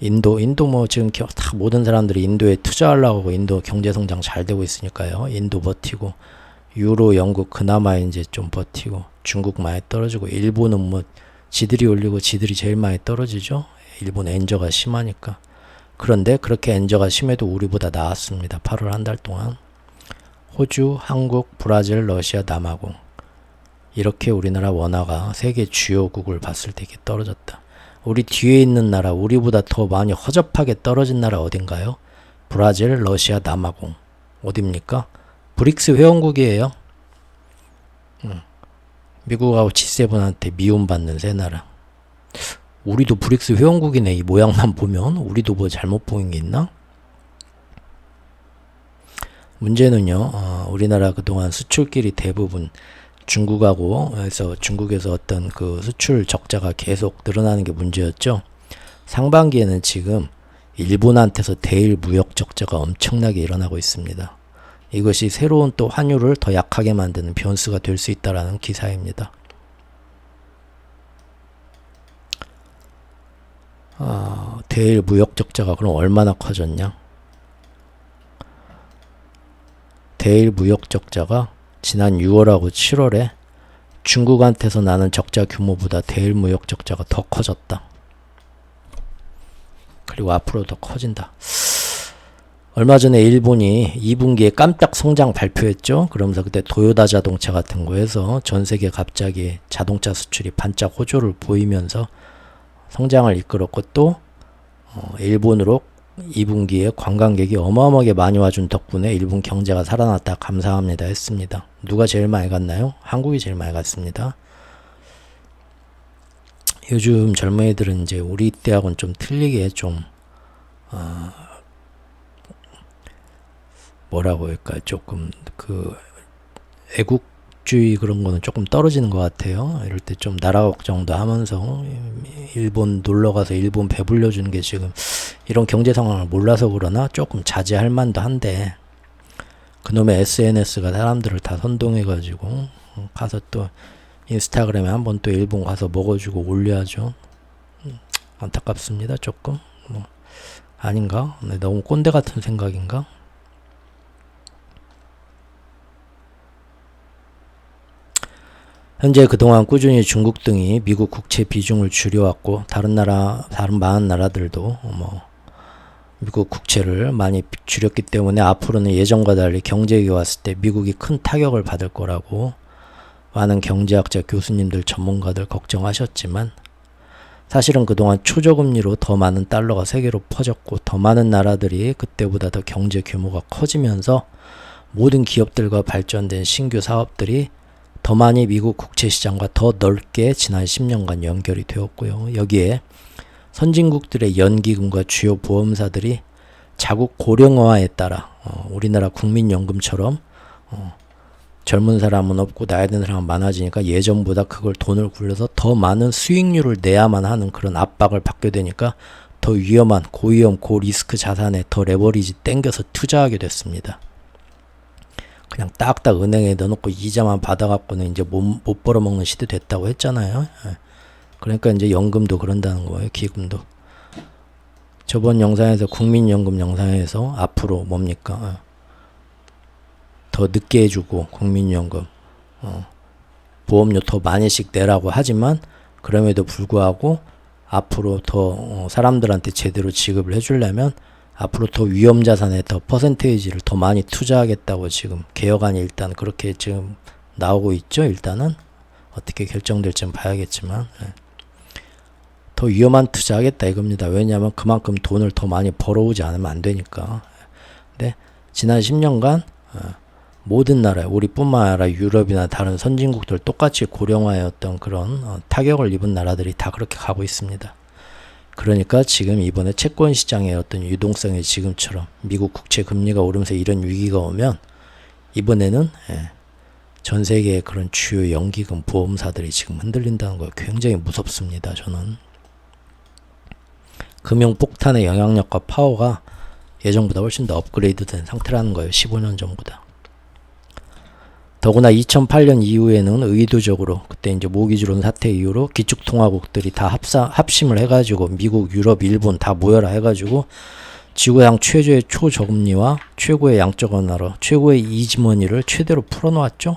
인도 뭐 지금 다 모든 사람들이 인도에 투자하려고 하고 인도 경제성장 잘 되고 있으니까요. 인도 버티고, 유로, 영국 그나마 이제 좀 버티고, 중국 많이 떨어지고, 일본은 뭐 지들이 올리고 지들이 제일 많이 떨어지죠. 일본 엔저가 심하니까. 그런데 그렇게 엔저가 심해도 우리보다 나았습니다. 8월 한 달 동안. 호주, 한국, 브라질, 러시아, 남아공. 이렇게 우리나라 원화가 세계 주요국을 봤을 때 이렇게 떨어졌다. 우리 뒤에 있는 나라, 우리보다 더 많이 허접하게 떨어진 나라 어딘가요? 브라질, 러시아, 남아공. 어딥니까? 브릭스 회원국이에요. 미국하고 G7한테 미움받는 세 나라. 우리도 브릭스 회원국이네. 이 모양만 보면 우리도 뭐 잘못 보인 게 있나? 문제는요, 우리나라 그동안 수출길이 대부분 중국하고 해서 중국에서 어떤 그 수출 적자가 계속 늘어나는 게 문제였죠. 상반기에는 지금 일본한테서 대일 무역 적자가 엄청나게 일어나고 있습니다. 이것이 새로운 또 환율을 더 약하게 만드는 변수가 될 수 있다라는 기사입니다. 대일 무역 적자가 그럼 얼마나 커졌냐? 대일 무역 적자가 지난 6월하고 7월에 중국한테서 나는 적자 규모보다 대일 무역 적자가 더 커졌다. 그리고 앞으로 더 커진다. 얼마 전에 일본이 2분기에 깜짝 성장 발표했죠. 그러면서 그때 도요타 자동차 같은 거에서 전 세계 갑자기 자동차 수출이 반짝 호조를 보이면서 성장을 이끌었고, 또 일본으로 2분기에 관광객이 어마어마하게 많이 와준 덕분에 일본 경제가 살아났다 감사합니다 했습니다. 누가 제일 많이 갔나요? 한국이 제일 많이 갔습니다. 요즘 젊은이들은 이제 우리 때하고는 좀 틀리게 좀 뭐라고 할까, 조금 그 애국주의 그런 거는 조금 떨어지는 것 같아요. 이럴 때 좀 나라 걱정도 하면서 일본 놀러 가서 일본 배불려 주는 게 지금 이런 경제 상황을 몰라서 그러나 조금 자제할 만도 한데, 그놈의 SNS가 사람들을 다 선동해가지고 가서 또 인스타그램에 한번 또 일본 가서 먹어주고 올려야죠. 안타깝습니다. 조금 뭐 아닌가? 네, 너무 꼰대 같은 생각인가? 현재 그동안 꾸준히 중국 등이 미국 국채 비중을 줄여왔고, 다른 많은 나라들도 미국 국채를 많이 줄였기 때문에 앞으로는 예전과 달리 경제위기 왔을 때 미국이 큰 타격을 받을 거라고 많은 경제학자, 교수님들, 전문가들 걱정하셨지만, 사실은 그동안 초저금리로 더 많은 달러가 세계로 퍼졌고, 더 많은 나라들이 그때보다 더 경제 규모가 커지면서 모든 기업들과 발전된 신규 사업들이 더 많이 미국 국채 시장과 더 넓게 지난 10년간 연결이 되었고요. 여기에 선진국들의 연기금과 주요 보험사들이 자국 고령화에 따라 우리나라 국민연금처럼 젊은 사람은 없고 나이 든 사람은 많아지니까 예전보다 그걸 돈을 굴려서 더 많은 수익률을 내야만 하는 그런 압박을 받게 되니까 더 위험한 고위험 고리스크 자산에 더 레버리지 땡겨서 투자하게 됐습니다. 그냥 딱딱 은행에 넣어놓고 이자만 받아갖고는 이제 못 벌어먹는 시대 됐다고 했잖아요. 그러니까 이제 연금도 그런다는 거예요. 기금도. 저번 영상에서 국민연금 영상에서 앞으로 뭡니까? 더 늦게 해주고 국민연금 보험료 더 많이씩 내라고 하지만, 그럼에도 불구하고 앞으로 더 사람들한테 제대로 지급을 해주려면 앞으로 더 위험자산에 더 퍼센테이지를 더 많이 투자하겠다고 지금 개혁안이 일단 그렇게 지금 나오고 있죠. 일단은 어떻게 결정될지는 봐야겠지만 더 위험한 투자하겠다 이겁니다. 왜냐하면 그만큼 돈을 더 많이 벌어오지 않으면 안 되니까. 근데 지난 10년간 모든 나라, 우리뿐만 아니라 유럽이나 다른 선진국들 똑같이 고령화의 어떤 그런 타격을 입은 나라들이 다 그렇게 가고 있습니다. 그러니까 지금 이번에 채권 시장의 어떤 유동성이 지금처럼 미국 국채 금리가 오르면서 이런 위기가 오면 이번에는 전 세계의 그런 주요 연기금 보험사들이 지금 흔들린다는 거 굉장히 무섭습니다. 저는 금융 폭탄의 영향력과 파워가 예전보다 훨씬 더 업그레이드된 상태라는 거예요. 15년 전보다. 더구나 2008년 이후에는 의도적으로 그때 이제 모기지론 사태 이후로 기축통화국들이 다 합심을 해가지고 미국, 유럽, 일본 다 모여라 해가지고 지구상 최저의 초저금리와 최고의 양적 완화로 최고의 이지머니를 최대로 풀어놓았죠.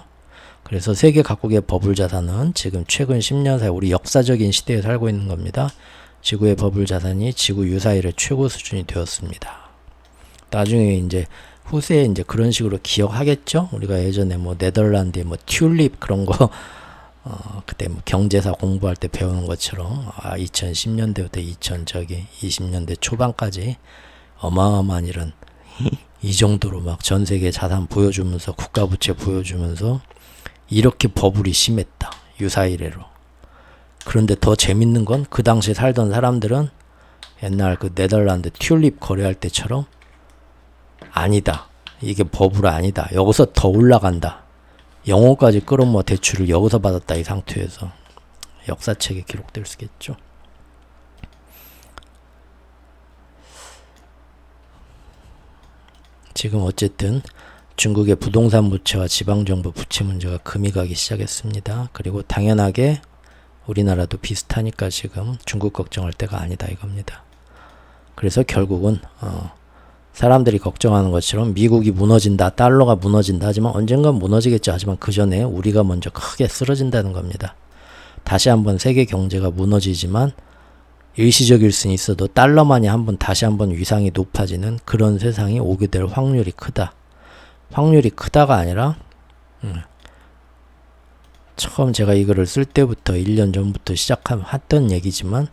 그래서 세계 각국의 버블 자산은 지금 최근 10년 사이 우리 역사적인 시대에 살고 있는 겁니다. 지구의 버블 자산이 지구 유사일의 최고 수준이 되었습니다. 나중에 이제 후세에 이제 그런 식으로 기억하겠죠? 우리가 예전에 뭐 네덜란드에 뭐 튤립 그런 거 그때 뭐 경제사 공부할 때 배우는 것처럼 2010년대부터 2020년대 초반까지 어마어마한 이런 이 정도로 막 전 세계 자산 보여주면서 국가 부채 보여주면서 이렇게 버블이 심했다. 유사이래로. 그런데 더 재밌는 건 그 당시에 살던 사람들은 옛날 그 네덜란드 튤립 거래할 때처럼 아니다. 이게 버블 아니다. 여기서 더 올라간다. 영어까지 끌어모아 대출을 여기서 받았다. 이 상태에서 역사책에 기록될 수겠죠. 지금 어쨌든 중국의 부동산 부채와 지방정부 부채 문제가 금이 가기 시작했습니다. 그리고 당연하게 우리나라도 비슷하니까 지금 중국 걱정할 때가 아니다 이겁니다. 그래서 결국은 사람들이 걱정하는 것처럼 미국이 무너진다, 달러가 무너진다 하지만 언젠간 무너지겠죠. 하지만 그 전에 우리가 먼저 크게 쓰러진다는 겁니다. 다시 한번 세계 경제가 무너지지만 일시적일 수는 있어도 달러만이 한번 다시 한번 위상이 높아지는 그런 세상이 오게 될 확률이 크다. 확률이 크다가 아니라 처음 제가 이거를 쓸 때부터 1년 전부터 했던 얘기지만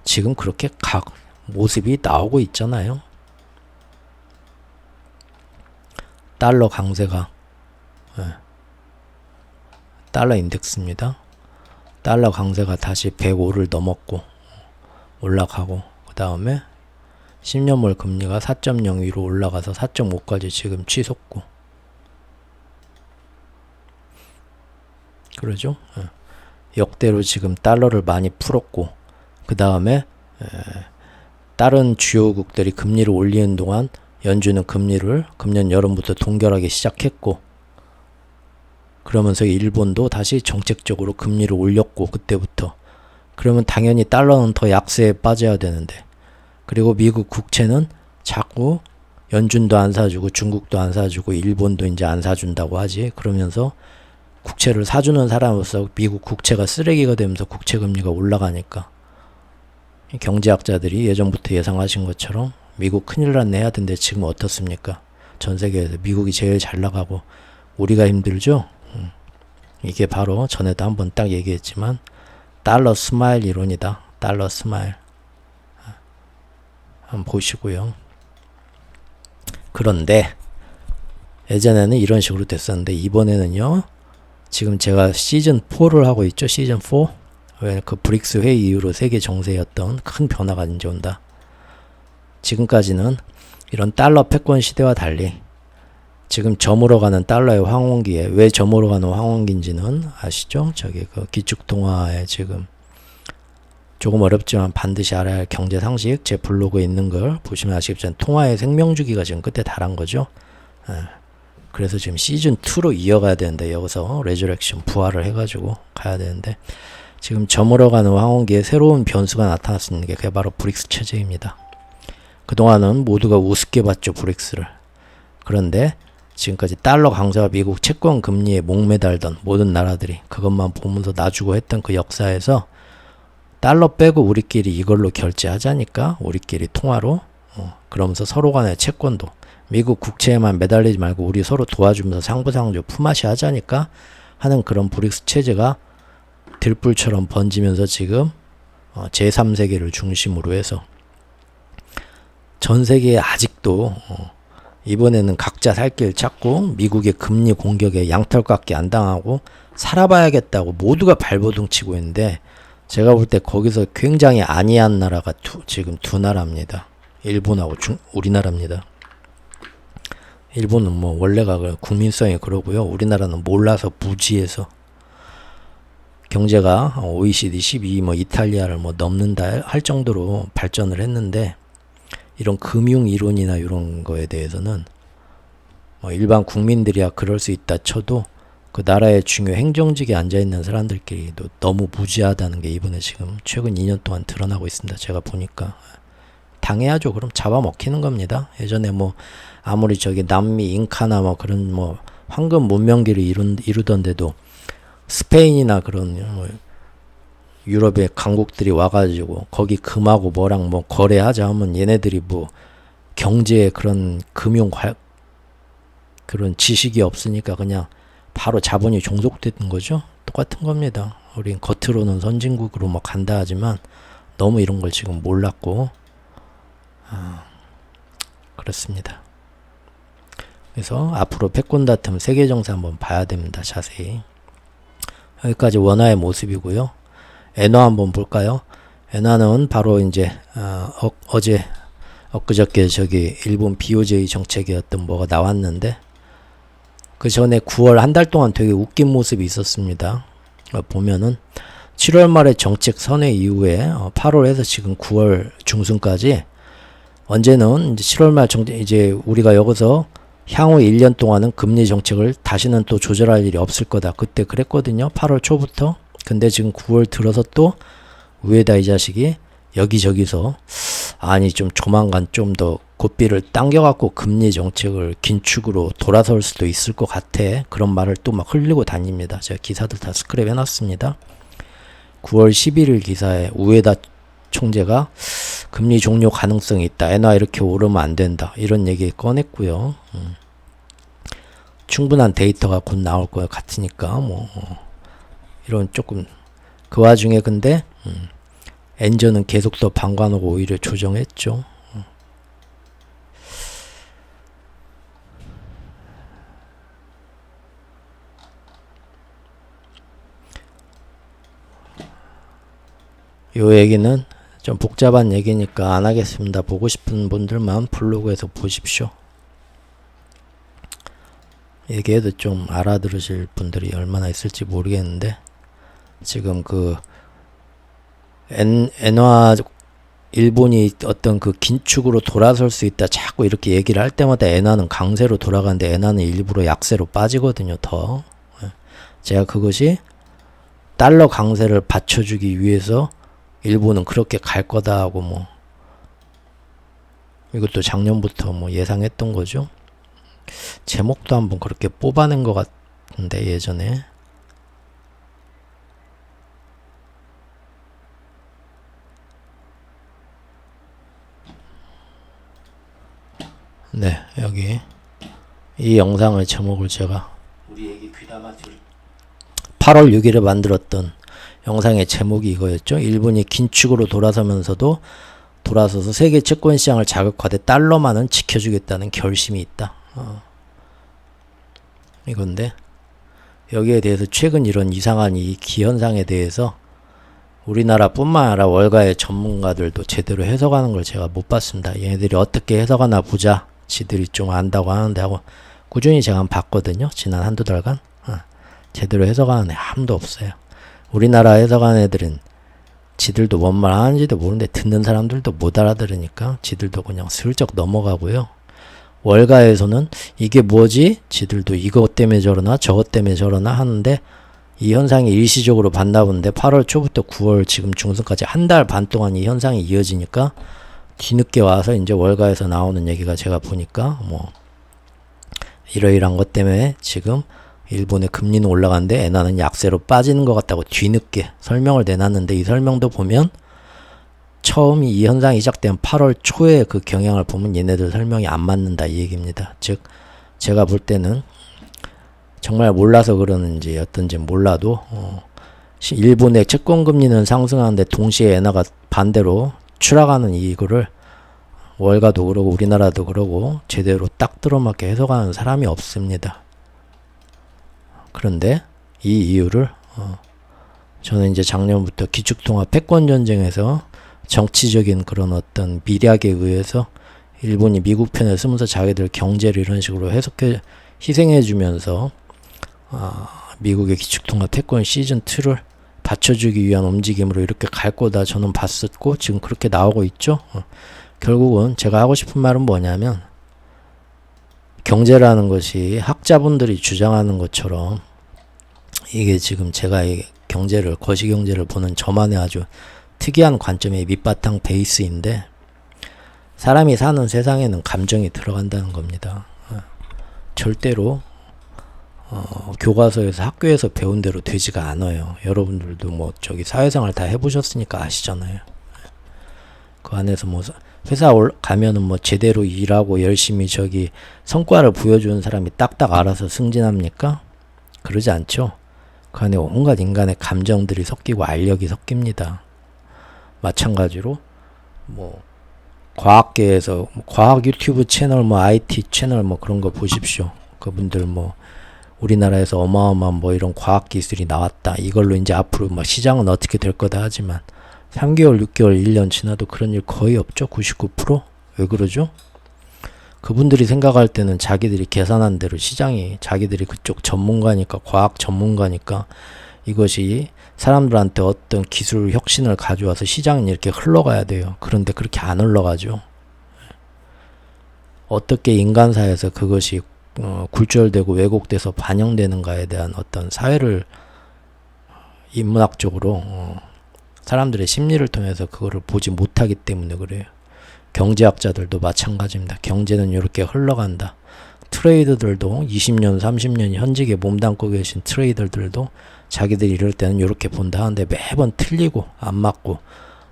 지금 그렇게 모습이 나오고 있잖아요. 달러 강세가 달러 인덱스입니다. 달러 강세가 다시 105를 넘었고 올라가고, 그 다음에 10년물 금리가 4.02로 올라가서 4.5까지 지금 치솟고, 그러죠? 역대로 지금 달러를 많이 풀었고, 그 다음에 다른 주요국들이 금리를 올리는 동안 연준은 금리를 금년 여름부터 동결하기 시작했고, 그러면서 일본도 다시 정책적으로 금리를 올렸고, 그때부터. 그러면 당연히 달러는 더 약세에 빠져야 되는데, 그리고 미국 국채는 자꾸 연준도 안 사주고 중국도 안 사주고 일본도 이제 안 사준다고 하지. 그러면서 국채를 사주는 사람으로서 미국 국채가 쓰레기가 되면서 국채 금리가 올라가니까, 경제학자들이 예전부터 예상하신 것처럼 미국 큰일 났네 해야 되는데 지금 어떻습니까? 전 세계에서 미국이 제일 잘 나가고 우리가 힘들죠? 이게 바로 전에도 한번 딱 얘기했지만 달러 스마일 이론이다. 달러 스마일. 한번 보시고요. 그런데 예전에는 이런 식으로 됐었는데 이번에는요, 지금 제가 시즌 4를 하고 있죠. 시즌 4. 왜 그 브릭스 회의 이후로 세계 정세였던 큰 변화가 이제 온다. 지금까지는 이런 달러 패권 시대와 달리 지금 저물어가는 달러의 황혼기에, 왜 저물어가는 황혼기인지는 아시죠? 저기 그 기축통화에 지금 조금 어렵지만 반드시 알아야 할 경제 상식, 제 블로그에 있는 걸 보시면 아시겠지만 통화의 생명주기가 지금 끝에 달한 거죠. 그래서 지금 시즌 2로 이어가야 되는데, 여기서 레저렉션 부활을 해가지고 가야 되는데, 지금 저물어가는 황혼기에 새로운 변수가 나타났는 게 그게 바로 브릭스 체제입니다. 그동안은 모두가 우습게 봤죠, 브릭스를. 그런데 지금까지 달러 강세와 미국 채권 금리에 목매달던 모든 나라들이 그것만 보면서 놔주고 했던 그 역사에서 달러 빼고 우리끼리 이걸로 결제하자니까, 우리끼리 통화로, 그러면서 서로 간의 채권도 미국 국채에만 매달리지 말고 우리 서로 도와주면서 상부상조 품앗이 하자니까 하는 그런 브릭스 체제가 들불처럼 번지면서 지금 제3세계를 중심으로 해서 전 세계에 아직도 이번에는 각자 살 길 찾고 미국의 금리 공격에 양털깎기 안 당하고 살아봐야겠다고 모두가 발버둥 치고 있는데, 제가 볼 때 거기서 굉장히 안이한 나라가 지금 두 나라입니다. 일본하고 우리나라입니다. 일본은 뭐 원래가 국민성이 그러고요. 우리나라는 몰라서 무지해서 경제가 OECD 12, 뭐 이탈리아를 뭐 넘는다 할 정도로 발전을 했는데, 이런 금융 이론이나 이런 거에 대해서는 일반 국민들이야 그럴 수 있다 쳐도 그 나라의 중요 행정직에 앉아있는 사람들끼리도 너무 무지하다는 게 이번에 지금 최근 2년 동안 드러나고 있습니다. 제가 보니까 당해야죠. 그럼 잡아먹히는 겁니다. 예전에 뭐 아무리 저기 남미 잉카나 뭐 그런 뭐 황금 문명기를 이루던데도 스페인이나 그런 뭐 유럽의 강국들이 와가지고 거기 금하고 뭐랑 뭐 거래하자 하면 얘네들이 뭐 경제에 그런 그런 지식이 없으니까 그냥 바로 자본이 종속되는 거죠. 똑같은 겁니다. 우린 겉으로는 선진국으로 뭐 간다 하지만 너무 이런 걸 지금 몰랐고, 그렇습니다. 그래서 앞으로 패권 다툼 세계 정세 한번 봐야 됩니다. 자세히. 여기까지 원화의 모습이고요. 엔화 한번 볼까요? 엔화는 바로 이제 어제 엊그저께 저기 일본 BOJ 정책이었던 뭐가 나왔는데, 그 전에 9월 한 달 동안 되게 웃긴 모습이 있었습니다. 보면은 7월 말에 정책 선회 이후에 8월에서 지금 9월 중순까지 언제는 이제 7월 말 이제 우리가 여기서 향후 1년 동안은 금리 정책을 다시는 또 조절할 일이 없을 거다. 그때 그랬거든요. 8월 초부터. 근데 지금 9월 들어서 또 우에다 이 자식이 여기저기서 아니 좀 조만간 좀 더 고삐를 당겨갖고 금리 정책을 긴축으로 돌아설 수도 있을 것 같아. 그런 말을 또 막 흘리고 다닙니다. 제가 기사들 다 스크랩 해놨습니다. 9월 11일 기사에 우에다 총재가 금리 종료 가능성이 있다. 엔화 이렇게 오르면 안 된다. 이런 얘기 꺼냈고요. 충분한 데이터가 곧 나올 것 같으니까 뭐 이런 조금 그 와중에 근데 엔저는 계속 더 방관하고 오히려 조정했죠. 요 얘기는 좀 복잡한 얘기니까 안 하겠습니다. 보고 싶은 분들만 블로그에서 보십시오. 얘기해도 좀 알아들으실 분들이 얼마나 있을지 모르겠는데, 지금 그 엔화 일본이 어떤 그 긴축으로 돌아설 수 있다 자꾸 이렇게 얘기를 할 때마다 엔화는 강세로 돌아가는데 엔화는 일부러 약세로 빠지거든요. 더 제가 그것이 달러 강세를 받쳐주기 위해서 일본은 그렇게 갈 거다 하고 뭐 이것도 작년부터 뭐 예상했던 거죠. 제목도 한번 그렇게 뽑아낸 것 같은데 예전에. 네, 여기 이 영상의 제목을 제가 우리 얘기 귀담아 들 8월 6일에 만들었던 영상의 제목이 이거였죠. 일본이 긴축으로 돌아서면서도 돌아서서 세계 채권 시장을 자극하되 달러만은 지켜주겠다는 결심이 있다. 이건데 여기에 대해서 최근 이런 이상한 이 기현상에 대해서 우리나라뿐만 아니라 월가의 전문가들도 제대로 해석하는 걸 제가 못 봤습니다. 얘네들이 어떻게 해석하나 보자. 지들이 좀 안다고 하는데 하고 꾸준히 제가 한번 봤거든요. 지난 한두 달간. 제대로 해석하는 애 아무도 없어요. 우리나라 해석하는 애들은 지들도 뭔 말 하는지도 모르는데 듣는 사람들도 못 알아들으니까 지들도 그냥 슬쩍 넘어가고요. 월가에서는 이게 뭐지? 지들도 이것 때문에 저러나 저것 때문에 저러나 하는데 이 현상이 일시적으로 봤나 본데 8월 초부터 9월 지금 중순까지 한 달 반 동안 이 현상이 이어지니까 뒤늦게 와서 이제 월가에서 나오는 얘기가 제가 보니까 뭐 이러이러한 것 때문에 지금 일본의 금리는 올라가는데 엔화는 약세로 빠지는 것 같다고 뒤늦게 설명을 내놨는데 이 설명도 보면 처음 이 현상이 시작된 8월 초에 그 경향을 보면 얘네들 설명이 안 맞는다 이 얘기입니다. 즉 제가 볼 때는 정말 몰라서 그러는지 어떤지 몰라도 일본의 채권금리는 상승하는데 동시에 엔화가 반대로 추락하는 이거를 월가도 그러고 우리나라도 그러고 제대로 딱 들어맞게 해석하는 사람이 없습니다. 그런데 이 이유를 저는 이제 작년부터 기축통화 패권전쟁에서 정치적인 그런 어떤 미략에 의해서 일본이 미국 편에 서면서 자기들 경제를 이런 식으로 해석해 희생해주면서 미국의 기축통화 패권 시즌2를 받쳐주기 위한 움직임으로 이렇게 갈 거다 저는 봤었고 지금 그렇게 나오고 있죠. 결국은 제가 하고 싶은 말은 뭐냐면 경제라는 것이 학자분들이 주장하는 것처럼 이게 지금 제가 이 경제를 거시경제를 보는 저만의 아주 특이한 관점의 밑바탕 베이스인데 사람이 사는 세상에는 감정이 들어간다는 겁니다. 절대로 교과서에서 학교에서 배운 대로 되지가 않아요. 여러분들도 뭐 저기 사회생활 다 해보셨으니까 아시잖아요. 그 안에서 뭐 회사 가면은 뭐 제대로 일하고 열심히 저기 성과를 보여주는 사람이 딱딱 알아서 승진합니까? 그러지 않죠. 그 안에 온갖 인간의 감정들이 섞이고 알력이 섞입니다. 마찬가지로 뭐 과학계에서 과학 유튜브 채널 뭐 IT 채널 뭐 그런 거 보십시오. 그분들 뭐 우리나라에서 어마어마한 뭐 이런 과학 기술이 나왔다. 이걸로 이제 앞으로 막 시장은 어떻게 될 거다 하지만 3개월, 6개월, 1년 지나도 그런 일 거의 없죠. 99%? 왜 그러죠? 그분들이 생각할 때는 자기들이 계산한 대로 시장이 자기들이 그쪽 전문가니까 과학 전문가니까 이것이 사람들한테 어떤 기술 혁신을 가져와서 시장은 이렇게 흘러가야 돼요. 그런데 그렇게 안 흘러가죠. 어떻게 인간사에서 그것이 굴절되고 왜곡돼서 반영되는가에 대한 어떤 사회를 인문학적으로 사람들의 심리를 통해서 그거를 보지 못하기 때문에 그래요. 경제학자들도 마찬가지입니다. 경제는 이렇게 흘러간다. 트레이더들도 20년, 30년 현직에 몸담고 계신 트레이더들도 자기들이 이럴 때는 이렇게 본다 하는데 매번 틀리고 안 맞고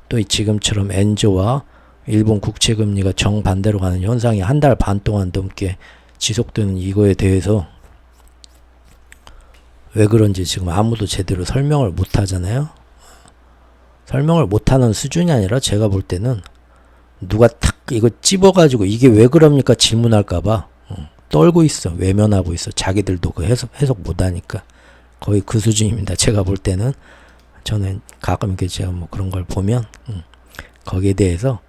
또 지금처럼 엔저와 일본 국채금리가 정반대로 가는 현상이 한 달 반 동안 넘게 지속되는 이거에 대해서 왜 그런지 지금 아무도 제대로 설명을 못 하잖아요. 설명을 못하는 수준이 아니라 제가 볼 때는 누가 탁 이거 찝어가지고 이게 왜 그럽니까 질문할까봐 떨고 있어. 외면하고 있어. 자기들도 그 해석 못하니까. 거의 그 수준입니다. 제가 볼 때는 저는 가끔 이렇게 제가 뭐 그런 걸 보면 거기에 대해서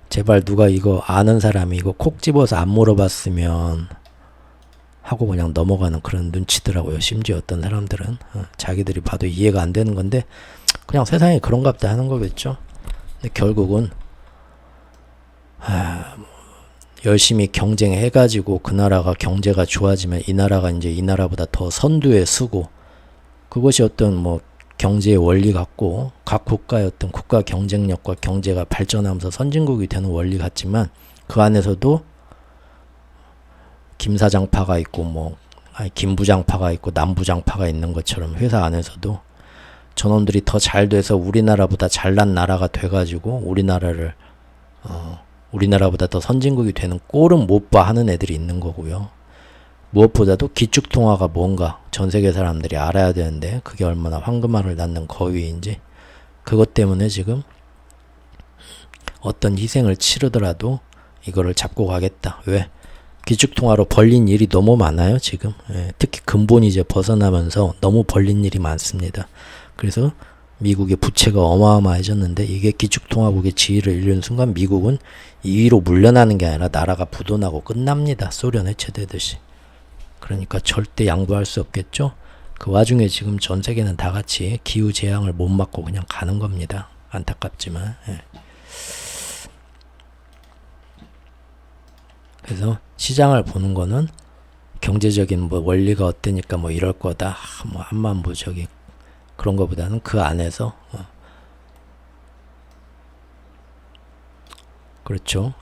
제발 누가 이거 아는 사람이 이거 콕 집어서 안 물어봤으면 하고 그냥 넘어가는 그런 눈치더라고요. 심지어 어떤 사람들은 자기들이 봐도 이해가 안 되는 건데 그냥 세상에 그런갑다 하는 거겠죠. 근데 결국은 열심히 경쟁해가지고 그 나라가 경제가 좋아지면 이 나라가 이제 이 나라보다 더 선두에 서고, 그것이 어떤 뭐 경제의 원리 같고 각 국가의 어떤 국가 경쟁력과 경제가 발전하면서 선진국이 되는 원리 같지만, 그 안에서도 김사장파가 있고 김부장파가 있고 남부장파가 있는 것처럼 회사 안에서도 저놈들이 더 잘 돼서 우리나라보다 잘난 나라가 돼가지고 우리나라보다 더 선진국이 되는 꼴은 못 봐 하는 애들이 있는 거고요. 무엇보다도 기축통화가 뭔가 전 세계 사람들이 알아야 되는데 그게 얼마나 황금알을 낳는 거위인지, 그것 때문에 지금 어떤 희생을 치르더라도 이거를 잡고 가겠다. 왜? 기축통화로 벌린 일이 너무 많아요 지금. 특히 근본이 이제 벗어나면서 너무 벌린 일이 많습니다. 그래서 미국의 부채가 어마어마해졌는데, 이게 기축통화국의 지위를 잃는 순간 미국은 2위로 물러나는 게 아니라 나라가 부도나고 끝납니다. 소련 해체되듯이. 그러니까 절대 양보할 수 없겠죠. 그 와중에 지금 전 세계는 다 같이 기후 재앙을 못 막고 그냥 가는 겁니다. 안타깝지만. 그래서 시장을 보는 거는 경제적인 뭐 원리가 어때니까 뭐 이럴 거다, 뭐 한만 뭐 저기 그런 거보다는 그 안에서 그렇죠.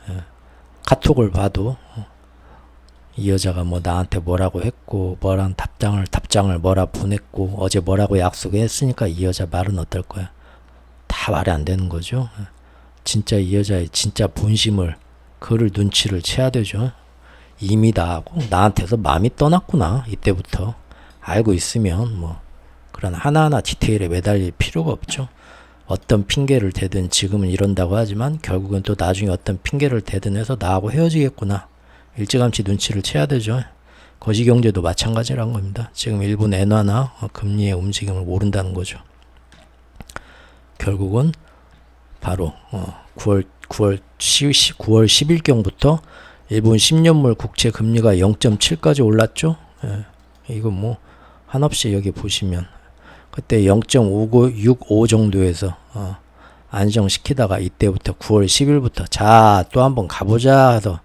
카톡을 봐도 이 여자가 뭐 나한테 뭐라고 했고 뭐란 답장을 뭐라 보냈고 어제 뭐라고 약속했으니까 이 여자 말은 어떨 거야. 다 말이 안 되는 거죠. 진짜 이 여자의 진짜 본심을, 그를 눈치를 채야 되죠. 이미 나하고 나한테서 마음이 떠났구나. 이때부터 알고 있으면 뭐 그런 하나하나 디테일에 매달릴 필요가 없죠. 어떤 핑계를 대든 지금은 이런다고 하지만 결국은 또 나중에 어떤 핑계를 대든 해서 나하고 헤어지겠구나. 일찌감치 눈치를 채야 되죠. 거시경제도 마찬가지라는 겁니다. 지금 일본 엔화나 금리의 움직임을 모른다는 거죠. 결국은 바로 9월 10일경부터 일본 10년물 국채 금리가 0.7까지 올랐죠. 이거 뭐 한없이 여기 보시면 그때 0.65 정도에서 안정시키다가 이때부터 9월 10일부터 자 또 한번 가보자 해서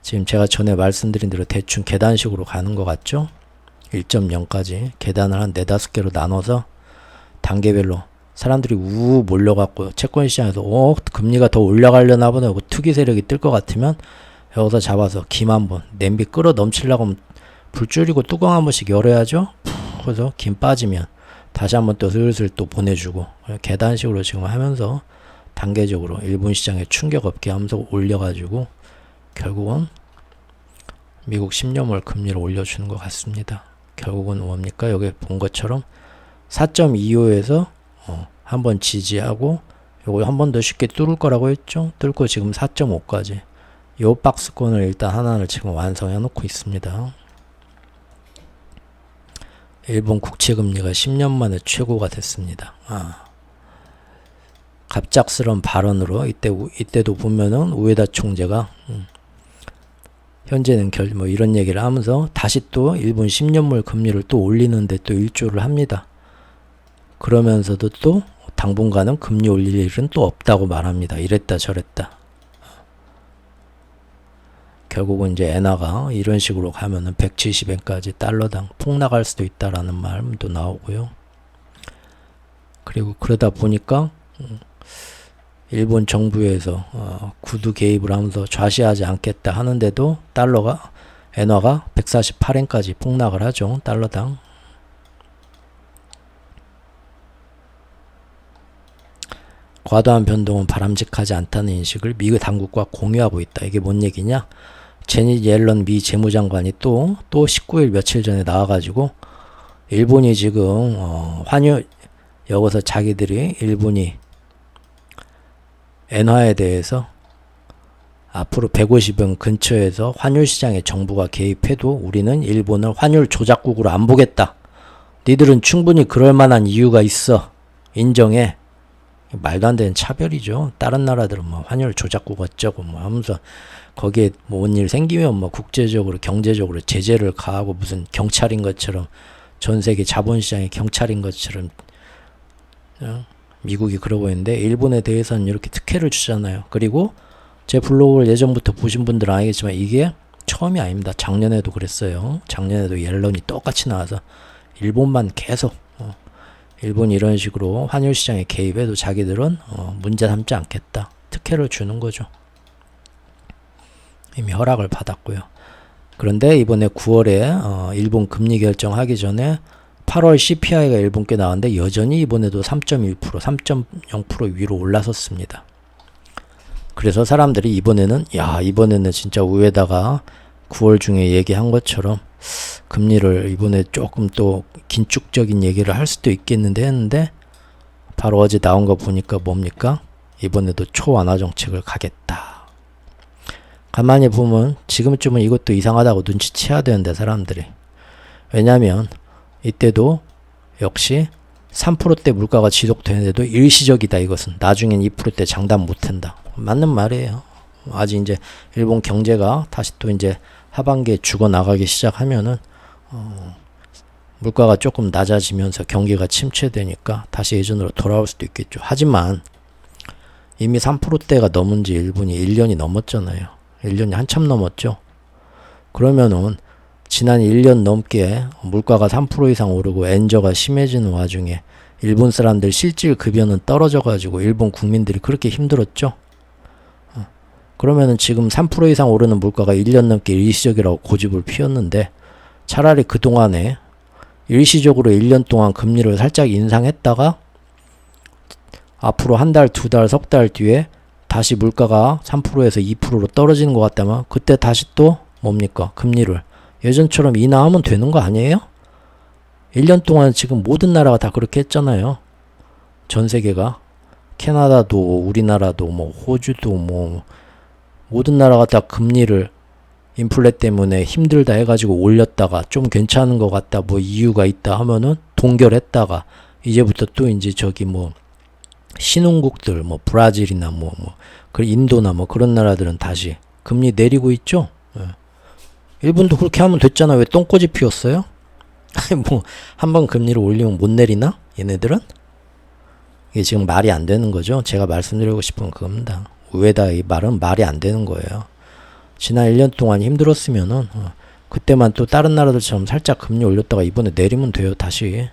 지금 제가 전에 말씀드린 대로 대충 계단식으로 가는 것 같죠. 1.0까지 계단을 한 4-5개로 나눠서 단계별로 사람들이 우 몰려갖고 채권 시장에서 금리가 더 올라가려나 보네 하고 투기 세력이 뜰 것 같으면 여기서 잡아서 김 한번 냄비 끓어 넘치려고 하면 불 줄이고 뚜껑 한 번씩 열어야죠. 그래서 김 빠지면 다시 한번 또 슬슬 또 보내주고 계단식으로 지금 하면서 단계적으로 일본 시장에 충격 없게 하면서 올려가지고 결국은 미국 10년물 금리를 올려주는 것 같습니다. 결국은 뭡니까? 여기 본 것처럼 4.25에서 한번 지지하고 요거 한 번 더 쉽게 뚫을 거라고 했죠. 뚫고 지금 4.5까지 요 박스권을 일단 하나를 지금 완성해 놓고 있습니다. 일본 국채 금리가 10년 만에 최고가 됐습니다. 갑작스러운 발언으로 이때도 보면은 우에다 총재가 현재는 뭐 이런 얘기를 하면서 다시 또 일본 10년물 금리를 또 올리는데 또 일조를 합니다. 그러면서도 또 당분간은 금리 올릴 일은 또 없다고 말합니다. 이랬다 저랬다. 결국은 이제 엔화가 이런 식으로 가면은 170엔까지 달러당 폭락할 수도 있다라는 말도 나오고요. 그리고 그러다 보니까 일본 정부에서 구두 개입을 하면서 좌시하지 않겠다 하는데도 엔화가 148엔까지 폭락을 하죠. 달러당. 과도한 변동은 바람직하지 않다는 인식을 미국 당국과 공유하고 있다. 이게 뭔 얘기냐? 제닛 옐런 미 재무장관이 또 19일 며칠 전에 나와가지고 일본이 지금 환율 여기서 자기들이 일본이 엔화에 대해서 앞으로 150원 근처에서 환율 시장에 정부가 개입해도 우리는 일본을 환율 조작국으로 안 보겠다. 니들은 충분히 그럴 만한 이유가 있어. 인정해. 말도 안 되는 차별이죠. 다른 나라들은 뭐 환율 조작국 어쩌고 뭐 하면서 거기에 뭐 온 일 생기면 뭐 국제적으로 경제적으로 제재를 가하고 무슨 경찰인 것처럼 전 세계 자본시장의 경찰인 것처럼 미국이 그러고 있는데 일본에 대해서는 이렇게 특혜를 주잖아요. 그리고 제 블로그를 예전부터 보신 분들은 알겠지만 이게 처음이 아닙니다. 작년에도 그랬어요. 작년에도 옐런이 똑같이 나와서 일본만 계속 일본이 이런 식으로 환율 시장에 개입해도 자기들은 문제 삼지 않겠다. 특혜를 주는 거죠. 이미 허락을 받았고요. 그런데 이번에 9월에 일본 금리 결정하기 전에 8월 CPI가 일본께 나왔는데 여전히 이번에도 3.1%, 3.0% 위로 올라섰습니다. 그래서 사람들이 이번에는 진짜 위에다가 9월 중에 얘기한 것처럼 금리를 이번에 조금 또 긴축적인 얘기를 할 수도 있겠는데 했는데 바로 어제 나온 거 보니까 뭡니까? 이번에도 초완화 정책을 가겠다. 가만히 보면 지금쯤은 이것도 이상하다고 눈치채야 되는데 사람들이. 왜냐면 이때도 역시 3%대 물가가 지속되는데도 일시적이다 이것은. 나중엔 2%대 장담 못한다. 맞는 말이에요. 아직 이제 일본 경제가 다시 또 이제 하반기에 죽어나가기 시작하면은 물가가 조금 낮아지면서 경기가 침체되니까 다시 예전으로 돌아올 수도 있겠죠. 하지만 이미 3%대가 넘은 지 일본이 1년이 넘었잖아요. 1년이 한참 넘었죠. 그러면은 지난 1년 넘게 물가가 3% 이상 오르고 엔저가 심해지는 와중에 일본 사람들 실질 급여는 떨어져가지고 일본 국민들이 그렇게 힘들었죠. 그러면은 지금 3% 이상 오르는 물가가 1년 넘게 일시적이라고 고집을 피웠는데 차라리 그동안에 일시적으로 1년 동안 금리를 살짝 인상했다가 앞으로 한 달, 두 달, 석 달 뒤에 다시 물가가 3%에서 2%로 떨어지는 것 같다면 그때 다시 또 뭡니까? 금리를 예전처럼 인하하면 되는 거 아니에요? 1년 동안 지금 모든 나라가 다 그렇게 했잖아요. 전 세계가. 캐나다도 우리나라도 뭐 호주도 뭐 모든 나라가 다 금리를 인플레 때문에 힘들다 해가지고 올렸다가 좀 괜찮은 것 같다 뭐 이유가 있다 하면은 동결했다가 이제부터 또 이제 저기 뭐 신흥국들 뭐 브라질이나 그 인도나 뭐 그런 나라들은 다시 금리 내리고 있죠. 예. 일본도 그렇게 하면 됐잖아. 왜 똥꼬집 피웠어요? 뭐 한번 금리를 올리면 못 내리나? 얘네들은? 이게 지금 말이 안 되는 거죠. 제가 말씀드리고 싶은 건 그겁니다. 왜다 이 말은 말이 안 되는 거예요. 지난 1년 동안 힘들었으면은 그때만 또 다른 나라들처럼 살짝 금리 올렸다가 이번에 내리면 돼요. 다시.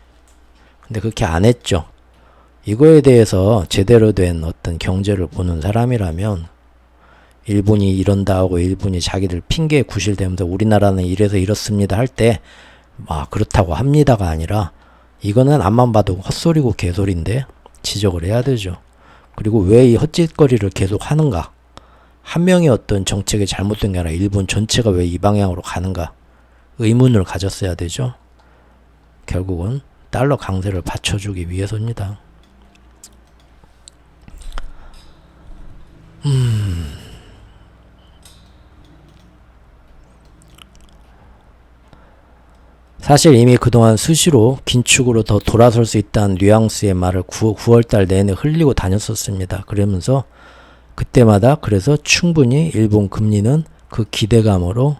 근데 그렇게 안 했죠. 이거에 대해서 제대로 된 어떤 경제를 보는 사람이라면 일본이 이런다 하고 일본이 자기들 핑계에 구실대면서 우리나라는 이래서 이렇습니다 할 때 그렇다고 합니다가 아니라 이거는 앞만 봐도 헛소리고 개소리인데 지적을 해야 되죠. 그리고 왜 이 헛짓거리를 계속 하는가? 한 명의 어떤 정책이 잘못된 게 아니라 일본 전체가 왜 이 방향으로 가는가? 의문을 가졌어야 되죠. 결국은 달러 강세를 받쳐주기 위해서입니다. 사실 이미 그동안 수시로 긴축으로 더 돌아설 수 있다는 뉘앙스의 말을 9월달 내내 흘리고 다녔었습니다. 그러면서 그때마다 그래서 충분히 일본 금리는 그 기대감으로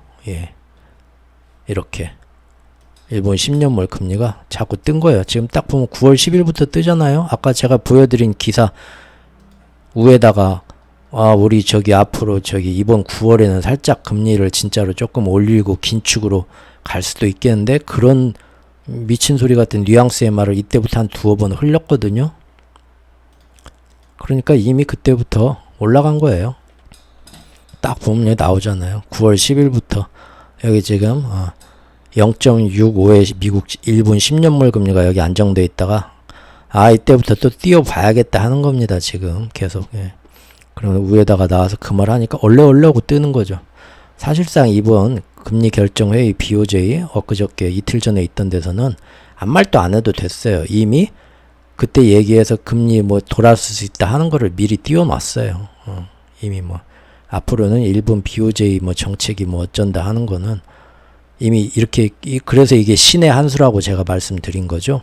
이렇게 일본 10년물 금리가 자꾸 뜬 거예요. 지금 딱 보면 9월 10일부터 뜨잖아요. 아까 제가 보여드린 기사 위에다가 우리 앞으로 이번 9월에는 살짝 금리를 진짜로 조금 올리고 긴축으로 갈 수도 있겠는데 그런 미친 소리 같은 뉘앙스의 말을 이때부터 한 두어 번 흘렸거든요. 그러니까 이미 그때부터 올라간 거예요. 딱 보면 나오잖아요. 9월 10일부터 여기 지금 0.65의 미국 일본 10년물 금리가 여기 안정돼 있다가 이때부터 또 띄워봐야겠다 하는 겁니다. 지금 계속. 그러면 위에다가 나와서 그 말 하니까 얼레 하고 뜨는 거죠. 사실상 이번 금리 결정회의 BOJ 엊그저께 이틀 전에 있던 데서는 아무 말도 안 해도 됐어요. 이미 그때 얘기해서 금리 돌아설 수 있다 하는 거를 미리 띄워놨어요. 이미 앞으로는 일본 BOJ 정책이 어쩐다 하는 거는 이미 이렇게 그래서 이게 신의 한 수라고 제가 말씀드린 거죠.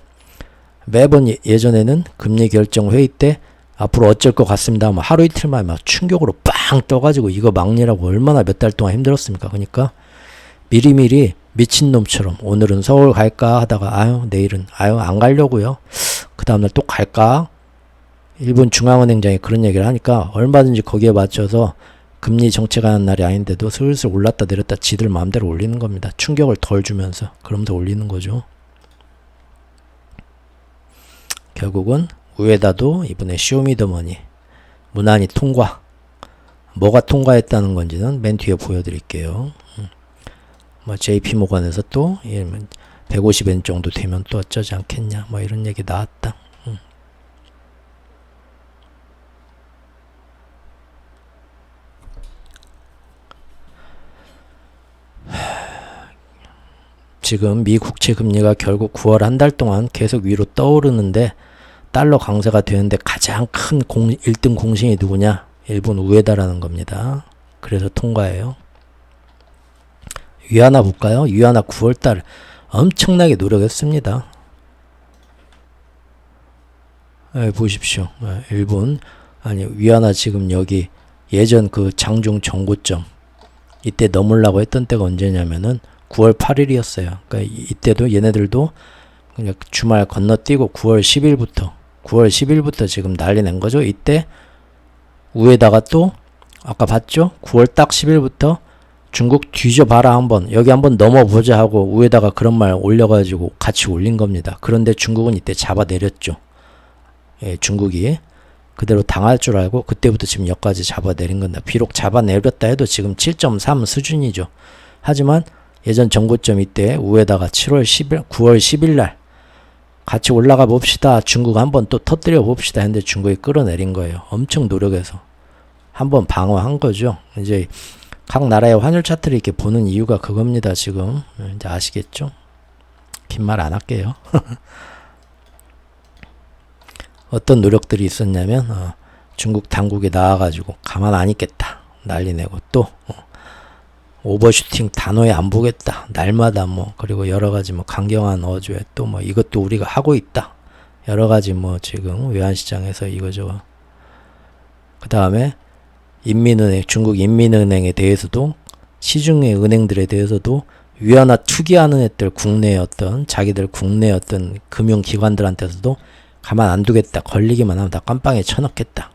매번 예전에는 금리 결정 회의 때 앞으로 어쩔 것 같습니다 하면 하루 이틀 만에 막 충격으로 빵 떠가지고 이거 막느라고 얼마나 몇 달 동안 힘들었습니까. 그러니까 미리미리 미친놈처럼 오늘은 서울 갈까 하다가 아유 내일은 아유 안 가려고요. 그 다음날 또 갈까. 일본 중앙은행장이 그런 얘기를 하니까 얼마든지 거기에 맞춰서 금리 정책하는 날이 아닌데도 슬슬 올랐다 내렸다 지들 마음대로 올리는 겁니다. 충격을 덜 주면서 그러면서 올리는 거죠. 결국은 우에다도 이번에 쇼미더머니 무난히 통과. 뭐가 통과했다는 건지는 맨 뒤에 보여드릴게요. 뭐 JP모건에서 또 150엔 정도 되면 또 어쩌지 않겠냐 뭐 이런 얘기 나왔다. 지금 미 국채 금리가 결국 9월 한 달 동안 계속 위로 떠오르는데 달러 강세가 되는데 가장 큰 1등 공신이 누구냐? 일본 우에다라는 겁니다. 그래서 통과해요. 위안화 볼까요? 위안화 9월달 엄청나게 노력했습니다. 보십시오. 일본 아니 위안화 지금 여기 예전 그 장중 정고점 이때 넘으려고 했던 때가 언제냐면은 9월 8일이었어요. 그러니까 이때도 얘네들도 그냥 주말 건너뛰고 9월 10일부터 지금 난리 낸 거죠. 이때 위에다가 또 아까 봤죠? 9월 딱 10일부터 중국 뒤져봐라 한번 여기 한번 넘어보자 하고 위에다가 그런 말 올려가지고 같이 올린 겁니다. 그런데 중국은 이때 잡아내렸죠. 예, 중국이 그대로 당할 줄 알고 그때부터 지금 여기까지 잡아내린 건다. 비록 잡아내렸다 해도 지금 7.3 수준이죠. 하지만 예전 정고점 이때 위에다가 9월 10일 날 같이 올라가 봅시다. 중국 한번 또 터뜨려 봅시다 했는데 중국이 끌어내린 거예요. 엄청 노력해서 한번 방어한 거죠. 이제 각 나라의 환율 차트를 이렇게 보는 이유가 그겁니다. 지금 이제 아시겠죠? 긴 말 안 할게요. 어떤 노력들이 있었냐면 중국 당국이 나와가지고 가만 안 있겠다 난리 내고 또 오버슈팅 단호히 안 보겠다 날마다 뭐 그리고 여러가지 뭐 강경한 어조에 또 뭐 이것도 우리가 하고 있다 여러가지 뭐 지금 외환시장에서 이거저거 그 다음에 중국 인민은행에 대해서도 시중의 은행들에 대해서도 위안화 투기하는 애들 국내의 어떤 자기들 국내 어떤 금융기관들한테서도 가만 안 두겠다. 걸리기만 하면 다 깜빵에 쳐넣겠다.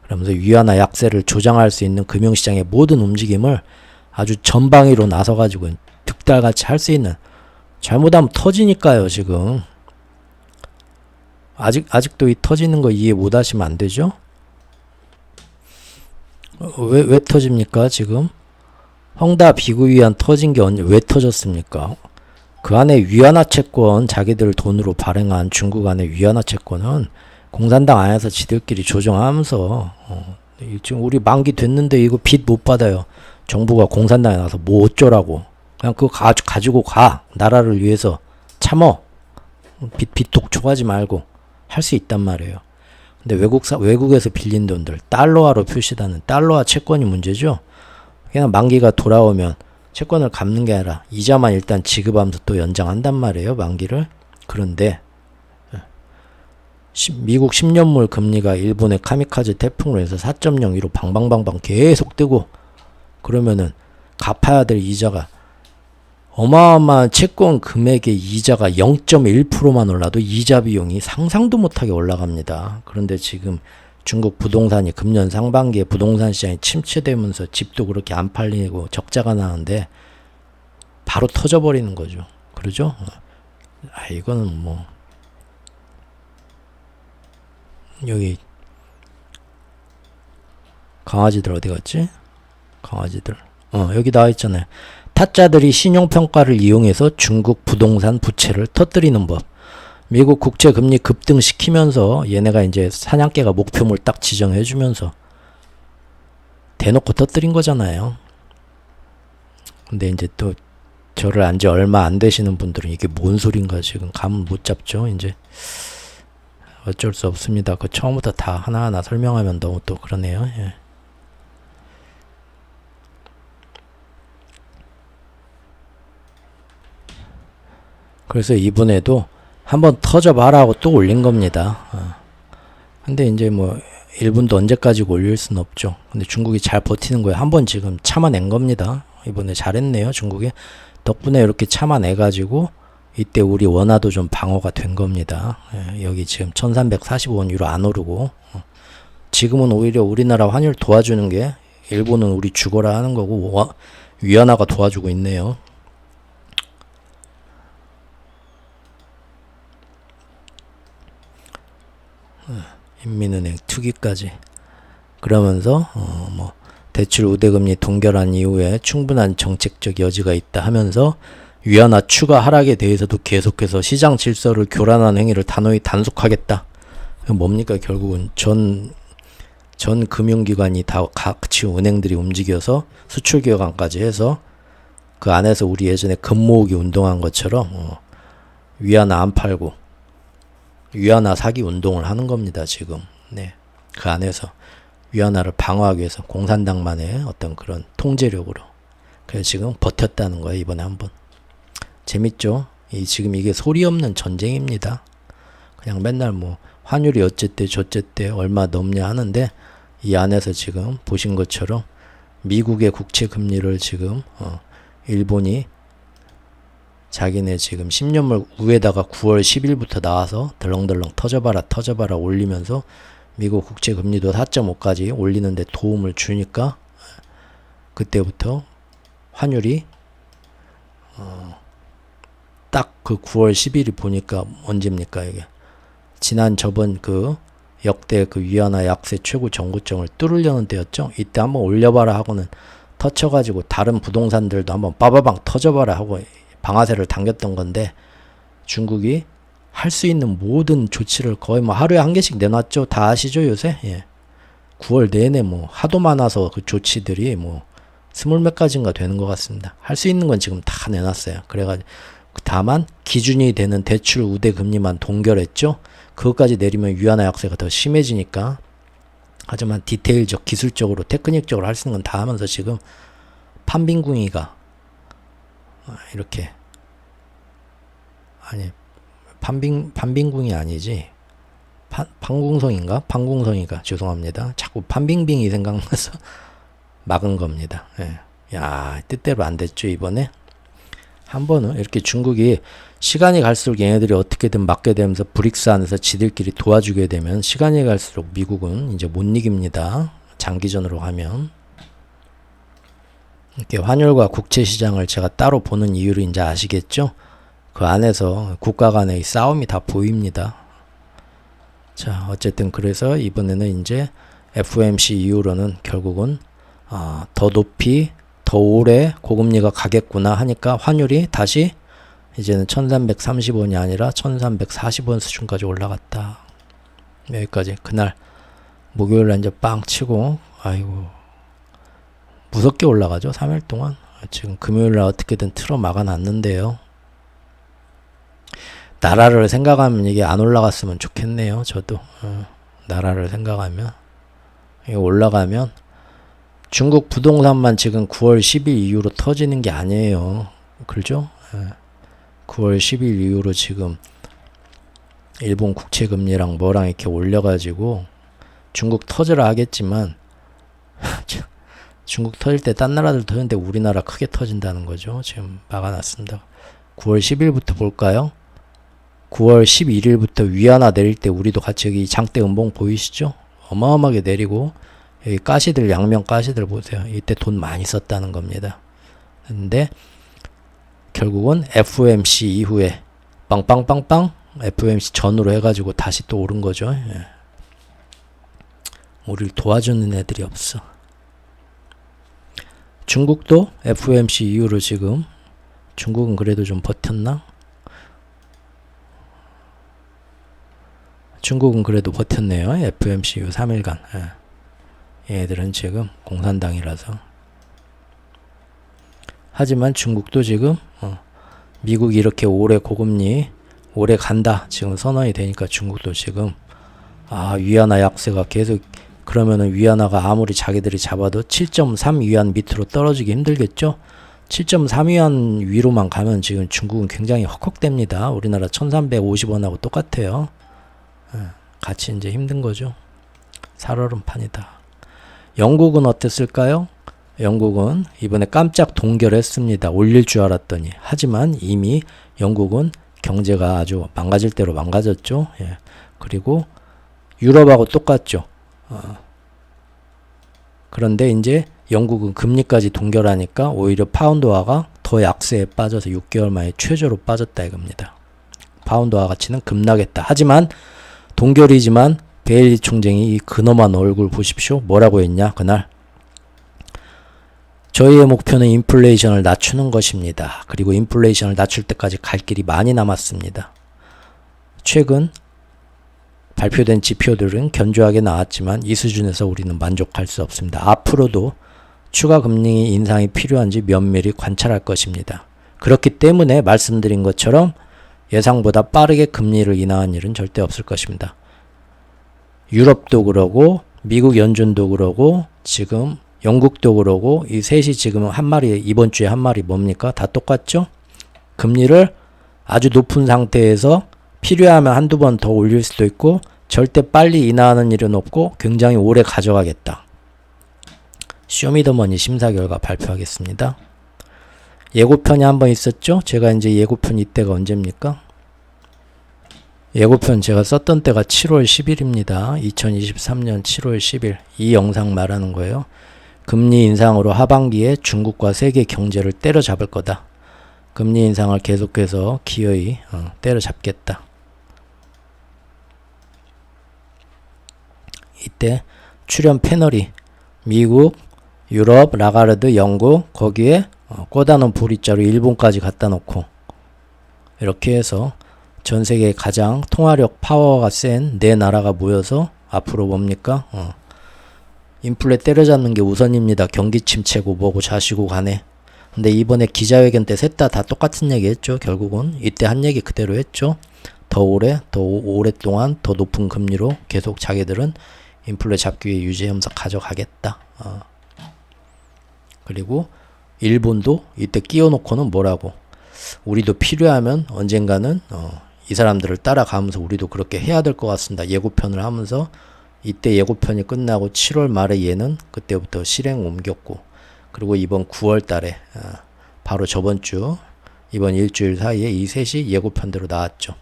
그러면서 위안화 약세를 조장할 수 있는 금융시장의 모든 움직임을 아주 전방위로 나서가지고 득달같이 할 수 있는 잘못하면 터지니까요. 지금 아직도 이 터지는 거 이해 못하시면 안 되죠? 왜 터집니까? 지금 헝다 비구 위안 터진 게 왜 터졌습니까? 그 안에 위안화 채권 자기들 돈으로 발행한 중국 안에 위안화 채권은 공산당 안에서 지들끼리 조정하면서 지금 우리 만기 됐는데 이거 빚 못 받아요. 정부가 공산당에 나서 뭐 어쩌라고 그냥 그거 가지고 가 나라를 위해서 참어 빚 독촉하지 말고 할 수 있단 말이에요. 근데 외국에서 빌린 돈들 달러화로 표시하는 달러화 채권이 문제죠. 그냥 만기가 돌아오면 채권을 갚는 게 아니라 이자만 일단 지급하면서 또 연장한단 말이에요. 만기를. 그런데 미국 10년물 금리가 일본의 카미카즈 태풍으로 해서 4.02로 방방방방 계속 뜨고 그러면은 갚아야 될 이자가 어마어마한 채권 금액의 이자가 0.1%만 올라도 이자 비용이 상상도 못하게 올라갑니다. 그런데 지금 중국 부동산이 금년 상반기에 부동산 시장이 침체되면서 집도 그렇게 안 팔리고 적자가 나는데 바로 터져버리는 거죠. 그러죠? 이거는 뭐 여기 강아지들 어디 갔지? 강아지들 여기 나와 있잖아요. 타짜들이 신용평가를 이용해서 중국 부동산 부채를 터뜨리는 법. 미국 국채 금리 급등시키면서 얘네가 이제 사냥개가 목표물 딱 지정해주면서 대놓고 터뜨린 거잖아요. 근데 이제 또 저를 안지 얼마 안 되시는 분들은 이게 뭔 소린가 지금 감은 못 잡죠. 이제 어쩔 수 없습니다. 그 처음부터 다 하나하나 설명하면 너무 또 그러네요. 예. 그래서 이번에도 한번 터져봐라 하고 또 올린 겁니다. 근데 이제 뭐 일본도 언제까지 올릴 수는 없죠. 근데 중국이 잘 버티는 거예요. 한번 지금 참아낸 겁니다. 이번에 잘했네요, 중국이. 덕분에 이렇게 참아내가지고 이때 우리 원화도 좀 방어가 된 겁니다. 여기 지금 1345원 유로 안 오르고, 지금은 오히려 우리나라 환율 도와주는 게 일본은 우리 죽어라 하는 거고 위안화가 도와주고 있네요. 인민은행 투기까지 그러면서 뭐 대출 우대금리 동결한 이후에 충분한 정책적 여지가 있다 하면서 위안화 추가 하락에 대해서도 계속해서 시장 질서를 교란하는 행위를 단호히 단속하겠다. 뭡니까? 결국은 전 금융기관이 다 같이 은행들이 움직여서 수출기관까지 해서 그 안에서 우리 예전에 금 모으기 운동한 것처럼 위안화 안 팔고 위안화 사기 운동을 하는 겁니다, 지금. 네. 그 안에서 위안화를 방어하기 위해서 공산당만의 어떤 그런 통제력으로. 그래서 지금 버텼다는 거예요, 이번에 한번. 재밌죠? 지금 이게 소리 없는 전쟁입니다. 그냥 맨날 뭐 환율이 어쨌대 저쨌대 얼마 넘냐 하는데 이 안에서 지금 보신 것처럼 미국의 국채 금리를 지금 일본이 자기네 지금 10년물 우에다가 9월 10일부터 나와서 덜렁덜렁 터져봐라 올리면서 미국 국채 금리도 4.5까지 올리는데 도움을 주니까 그때부터 환율이 딱 그 9월 10일이 보니까 언제입니까 이게 저번 그 역대 그 위안화 약세 최고 정고점을 뚫으려는 때였죠. 이때 한번 올려봐라 하고는 터쳐가지고 다른 부동산들도 한번 빠바방 터져봐라 하고 방아쇠를 당겼던 건데 중국이 할 수 있는 모든 조치를 거의 뭐 하루에 한 개씩 내놨죠. 다 아시죠 요새? 예. 9월 내내 뭐 하도 많아서 그 조치들이 뭐 20몇 가지인가 되는 것 같습니다. 할 수 있는 건 지금 다 내놨어요. 그래가지고 다만 기준이 되는 대출 우대 금리만 동결했죠. 그것까지 내리면 위안화 약세가 더 심해지니까. 하지만 디테일적 기술적으로 테크닉적으로 할 수 있는 건 다 하면서 지금 판빙궁이가 이렇게 아니 판빙궁이 아니지 판궁성인가? 판궁성이가 죄송합니다. 자꾸 판빙빙이 생각나서 막은 겁니다. 예. 야 뜻대로 안 됐죠 이번에. 한 번은 이렇게 중국이 시간이 갈수록 얘네들이 어떻게든 막게 되면서 브릭스 안에서 지들끼리 도와주게 되면 시간이 갈수록 미국은 이제 못 이깁니다. 장기전으로 하면. 이렇게 환율과 국채 시장을 제가 따로 보는 이유를 이제 아시겠죠? 그 안에서 국가 간의 싸움이 다 보입니다. 자, 어쨌든 그래서 이번에는 이제 FOMC 이후로는 결국은 더 높이 더 오래 고금리가 가겠구나 하니까 환율이 다시 이제는 1330원이 아니라 1340원 수준까지 올라갔다. 여기까지 그날 목요일날 이제 빵 치고 아이고 무섭게 올라가죠. 3일 동안. 지금 금요일날 어떻게든 틀어 막아놨는데요. 나라를 생각하면 이게 안 올라갔으면 좋겠네요. 저도 나라를 생각하면 이게 올라가면 중국 부동산만 지금 9월 10일 이후로 터지는 게 아니에요. 그렇죠? 9월 10일 이후로 지금 일본 국채 금리랑 뭐랑 이렇게 올려가지고 중국 터져라 하겠지만 중국 터질 때 딴 나라들 터지는데 우리나라 크게 터진다는 거죠. 지금 막아놨습니다. 9월 10일부터 볼까요? 9월 11일부터 위안화 내릴 때 우리도 같이 여기 장대 음봉 보이시죠? 어마어마하게 내리고 여기 가시들 양면 가시들 보세요. 이때 돈 많이 썼다는 겁니다. 근데 결국은 FOMC 이후에 빵빵빵빵 FOMC 전후로 해가지고 다시 또 오른 거죠. 예. 우리를 도와주는 애들이 없어. 중국도 FOMC 이후로 지금 중국은 그래도 좀 버텼나? 중국은 그래도 버텼네요. FOMC 이후 3일간. 예. 얘들은 지금 공산당이라서. 하지만 중국도 지금 미국이 이렇게 오래 고금리 오래 간다 지금 선언이 되니까 중국도 지금 위안화 약세가 계속 그러면은 위안화가 아무리 자기들이 잡아도 7.3 위안 밑으로 떨어지기 힘들겠죠. 7.3위안 위로만 가면 지금 중국은 굉장히 헉헉댑니다. 우리나라 1350원하고 똑같아요. 같이 이제 힘든 거죠. 살얼음판이다. 영국은 어땠을까요? 영국은 이번에 깜짝 동결했습니다. 올릴 줄 알았더니. 하지만 이미 영국은 경제가 아주 망가질 대로 망가졌죠. 예. 그리고 유럽하고 똑같죠. 그런데 이제 영국은 금리까지 동결하니까 오히려 파운드화가 더 약세에 빠져서 6개월 만에 최저로 빠졌다 이겁니다. 파운드화 가치는 급락했다. 하지만 동결이지만 베일리 총재이 이 근엄한 얼굴 보십시오. 뭐라고 했냐 그날. 저희의 목표는 인플레이션을 낮추는 것입니다. 그리고 인플레이션을 낮출 때까지 갈 길이 많이 남았습니다. 최근 발표된 지표들은 견조하게 나왔지만 이 수준에서 우리는 만족할 수 없습니다. 앞으로도 추가 금리 인상이 필요한지 면밀히 관찰할 것입니다. 그렇기 때문에 말씀드린 것처럼 예상보다 빠르게 금리를 인하한 일은 절대 없을 것입니다. 유럽도 그러고 미국 연준도 그러고 지금 영국도 그러고 이 셋이 지금 한 마리 이번 주에 한 마리 뭡니까? 다 똑같죠? 금리를 아주 높은 상태에서 필요하면 한두 번 더 올릴 수도 있고 절대 빨리 인하하는 일은 없고 굉장히 오래 가져가겠다. 쇼미더머니 심사 결과 발표하겠습니다. 예고편이 한번 있었죠? 제가 이제 예고편 이때가 언제입니까? 예고편 제가 썼던 때가 7월 10일입니다. 2023년 7월 10일. 이 영상 말하는 거예요. 금리 인상으로 하반기에 중국과 세계 경제를 때려잡을 거다. 금리 인상을 계속해서 기어이 때려잡겠다. 이때 출연 패널이 미국, 유럽, 라가르드, 영국 거기에 꽂아놓은 보리자루 일본까지 갖다 놓고 이렇게 해서 전 세계 가장 통화력 파워가 센 네 나라가 모여서 앞으로 뭡니까? 인플레 때려잡는 게 우선입니다. 경기 침체고 뭐고 자시고 간에. 근데 이번에 기자회견 때 셋 다 똑같은 얘기 했죠. 결국은 이때 한 얘기 그대로 했죠. 더 오랫동안 더 높은 금리로 계속 자기들은 인플레 잡기 위해 유지하면서 가져가겠다. 그리고 일본도 이때 끼워놓고는 뭐라고? 우리도 필요하면 언젠가는 이 사람들을 따라가면서 우리도 그렇게 해야 될 것 같습니다. 예고편을 하면서 이때 예고편이 끝나고 7월 말에 얘는 그때부터 실행 옮겼고 그리고 이번 9월 달에 바로 저번 주 이번 일주일 사이에 이 셋이 예고편대로 나왔죠.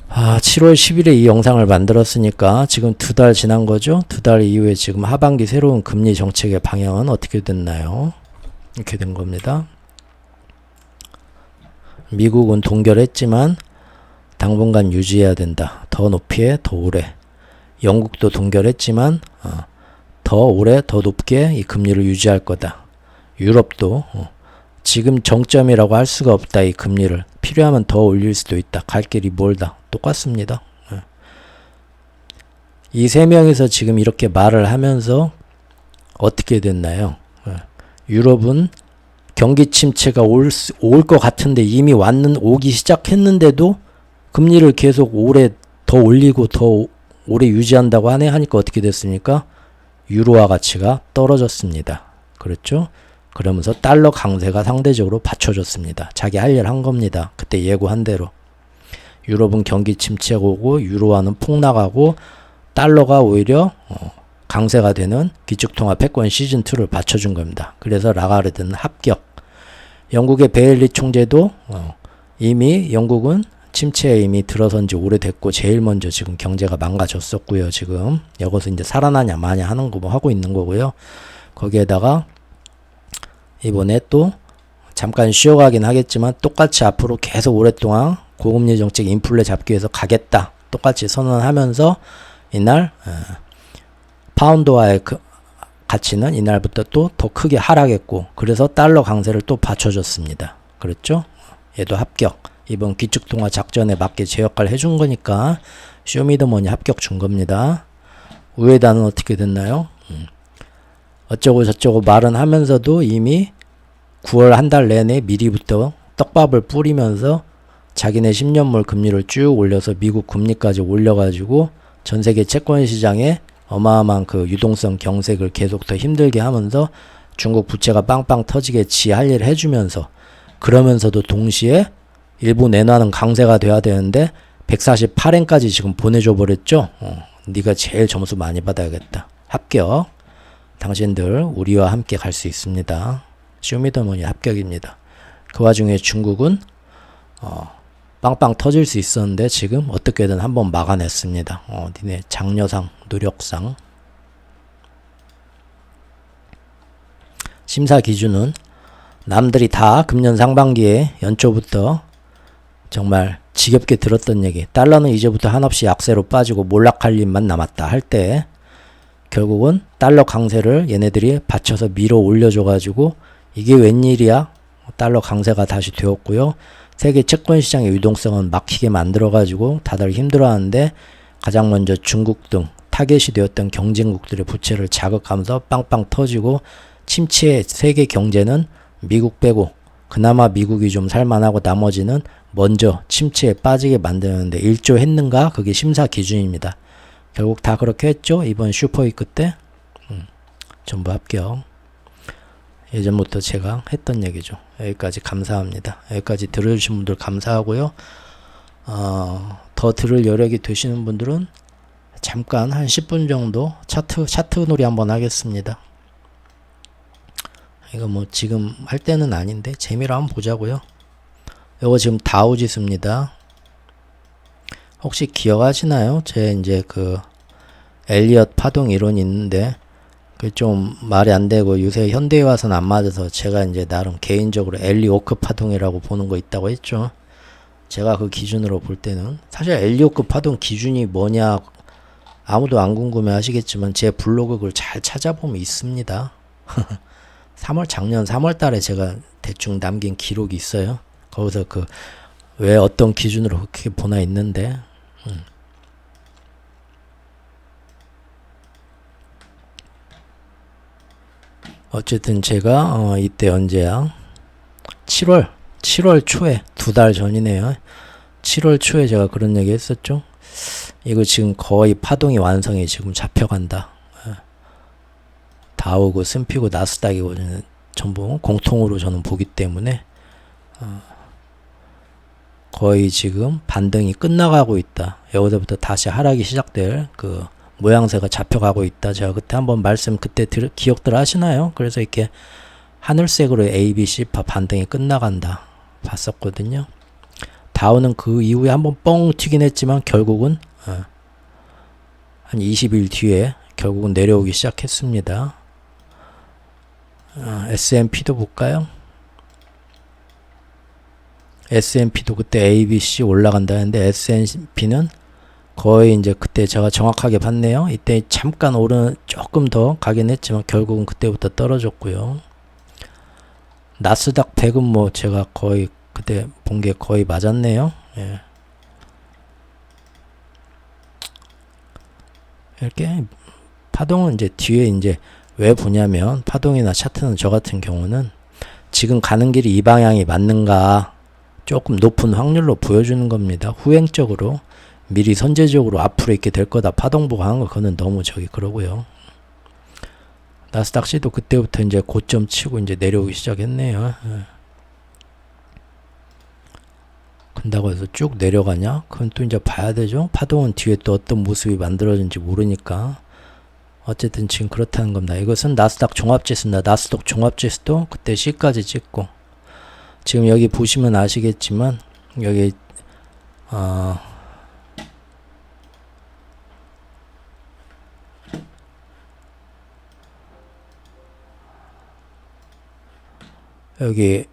7월 10일에 이 영상을 만들었으니까 지금 2달 지난 거죠. 2달 이후에 지금 하반기 새로운 금리 정책의 방향은 어떻게 됐나요? 이렇게 된 겁니다. 미국은 동결했지만 당분간 유지해야 된다. 더 높이에 더 오래. 영국도 동결했지만 더 오래 더 높게 이 금리를 유지할 거다. 유럽도 지금 정점이라고 할 수가 없다. 이 금리를 필요하면 더 올릴 수도 있다. 갈 길이 멀다. 똑같습니다. 이 세 명이서 지금 이렇게 말을 하면서 어떻게 됐나요? 유럽은 경기 침체가 올 것 같은데 이미 오기 시작했는데도 금리를 계속 오래 더 올리고 더 오래 유지한다고 하니까 어떻게 됐습니까? 유로화 가치가 떨어졌습니다. 그렇죠? 그러면서 달러 강세가 상대적으로 받쳐졌습니다. 자기 할 일 한 겁니다. 그때 예고한 대로. 유럽은 경기 침체가 오고 유로화는 폭락하고 달러가 오히려 강세가 되는 기축통화 패권 시즌2를 받쳐준 겁니다. 그래서 라가르드는 합격. 영국의 베일리 총재도 이미 영국은 침체에 이미 들어선 지 오래됐고 제일 먼저 지금 경제가 망가졌었고요. 지금 여기서 이제 살아나냐 마냐 하는 거 뭐 하고 있는 거고요. 거기에다가 이번에 또 잠깐 쉬어가긴 하겠지만 똑같이 앞으로 계속 오랫동안 고금리 정책 인플레 잡기 위해서 가겠다. 똑같이 선언하면서 이날 파운드화의 가치는 이날부터 또 더 크게 하락했고 그래서 달러 강세를 또 받쳐줬습니다. 그렇죠? 얘도 합격. 이번 기축통화 작전에 맞게 제 역할을 해준 거니까 쇼미더머니 합격 준 겁니다. 우에다는 어떻게 됐나요? 어쩌고 저쩌고 말은 하면서도 이미 9월 한 달 내내 미리부터 떡밥을 뿌리면서 자기네 10년물 금리를 쭉 올려서 미국 금리까지 올려가지고 전세계 채권 시장에 어마어마한 그 유동성 경색을 계속 더 힘들게 하면서 중국 부채가 빵빵 터지게 지 할 일을 해주면서 그러면서도 동시에 일부 내놔는 강세가 돼야 되는데 148엔까지 지금 보내줘 버렸죠. 네가 제일 점수 많이 받아야겠다. 합격. 당신들 우리와 함께 갈 수 있습니다. 쇼미더머니 합격입니다. 그 와중에 중국은 빵빵 터질 수 있었는데 지금 어떻게든 한번 막아냈습니다. 니네 장려상, 노력상. 심사 기준은 남들이 다 금년 상반기에 연초부터 정말 지겹게 들었던 얘기, 달러는 이제부터 한없이 약세로 빠지고 몰락할 일만 남았다 할 때 결국은 달러 강세를 얘네들이 받쳐서 밀어 올려줘가지고 이게 웬일이야? 달러 강세가 다시 되었고요. 세계 채권 시장의 유동성은 막히게 만들어가지고 다들 힘들어하는데 가장 먼저 중국 등 타겟이 되었던 경쟁국들의 부채를 자극하면서 빵빵 터지고 침체의 세계 경제는 미국 빼고 그나마 미국이 좀 살만하고 나머지는 먼저 침체에 빠지게 만드는데 일조했는가? 그게 심사 기준입니다. 결국 다 그렇게 했죠. 이번 슈퍼위크 때 전부 합격. 예전부터 제가 했던 얘기죠. 여기까지 감사합니다. 여기까지 들어주신 분들 감사하고요. 더 들을 여력이 되시는 분들은 잠깐 한 10분 정도 차트 놀이 한번 하겠습니다. 이거 뭐 지금 할 때는 아닌데 재미로 한번 보자고요. 이거 지금 다우지수입니다. 혹시 기억하시나요? 제 이제 그 엘리엇 파동 이론이 있는데 그 좀 말이 안 되고 요새 현대에 와서는 안 맞아서 제가 이제 나름 개인적으로 엘리오크 파동이라고 보는 거 있다고 했죠. 제가 그 기준으로 볼 때는 사실 엘리오크 파동 기준이 뭐냐 아무도 안 궁금해 하시겠지만 제 블로그 그걸 잘 찾아보면 있습니다. 작년 3월 달에 제가 대충 남긴 기록이 있어요. 거기서 그 왜 어떤 기준으로 그렇게 보나 있는데 어쨌든 제가 이때 언제야? 7월 초에 2달 전이네요. 7월 초에 제가 그런 얘기 했었죠. 이거 지금 거의 파동이 완성이 지금 잡혀간다. 다우고 스피고 나스닥이고 전부 공통으로 저는 보기 때문에 거의 지금 반등이 끝나가고 있다. 여기서부터 다시 하락이 시작될 그 모양새가 잡혀가고 있다. 제가 그때 한번 말씀 그때 기억들 하시나요? 그래서 이렇게 하늘색으로 A, B, C 파 반등이 끝나간다 봤었거든요. 다우는 그 이후에 한번 뻥 튀긴 했지만 결국은 한 20일 뒤에 결국은 내려오기 시작했습니다. S&P도 볼까요? S&P도 그때 A, B, C 올라간다 했는데 S&P는 거의 이제 그때 제가 정확하게 봤네요. 이때 잠깐 조금 더 가긴 했지만 결국은 그때부터 떨어졌고요. 나스닥 100은 뭐 제가 거의 그때 본 게 거의 맞았네요. 예. 이렇게 파동은 이제 뒤에 이제 왜 보냐면 파동이나 차트는 저 같은 경우는 지금 가는 길이 이 방향이 맞는가 조금 높은 확률로 보여주는 겁니다. 후행적으로 미리 선제적으로 앞으로 있게 될 거다 파동 보고 하는 거 그거는 너무 그러고요. 나스닥C도 그때부터 이제 고점 치고 이제 내려오기 시작했네요. 근다고 해서 쭉 내려가냐? 그건 또 이제 봐야 되죠. 파동은 뒤에 또 어떤 모습이 만들어진지 모르니까. 어쨌든 지금 그렇다는 겁니다. 이것은 나스닥 종합지수입니다. 나스닥 종합지수도 그때 C까지 찍고 지금 여기 보시면 아시겠지만 여기 여기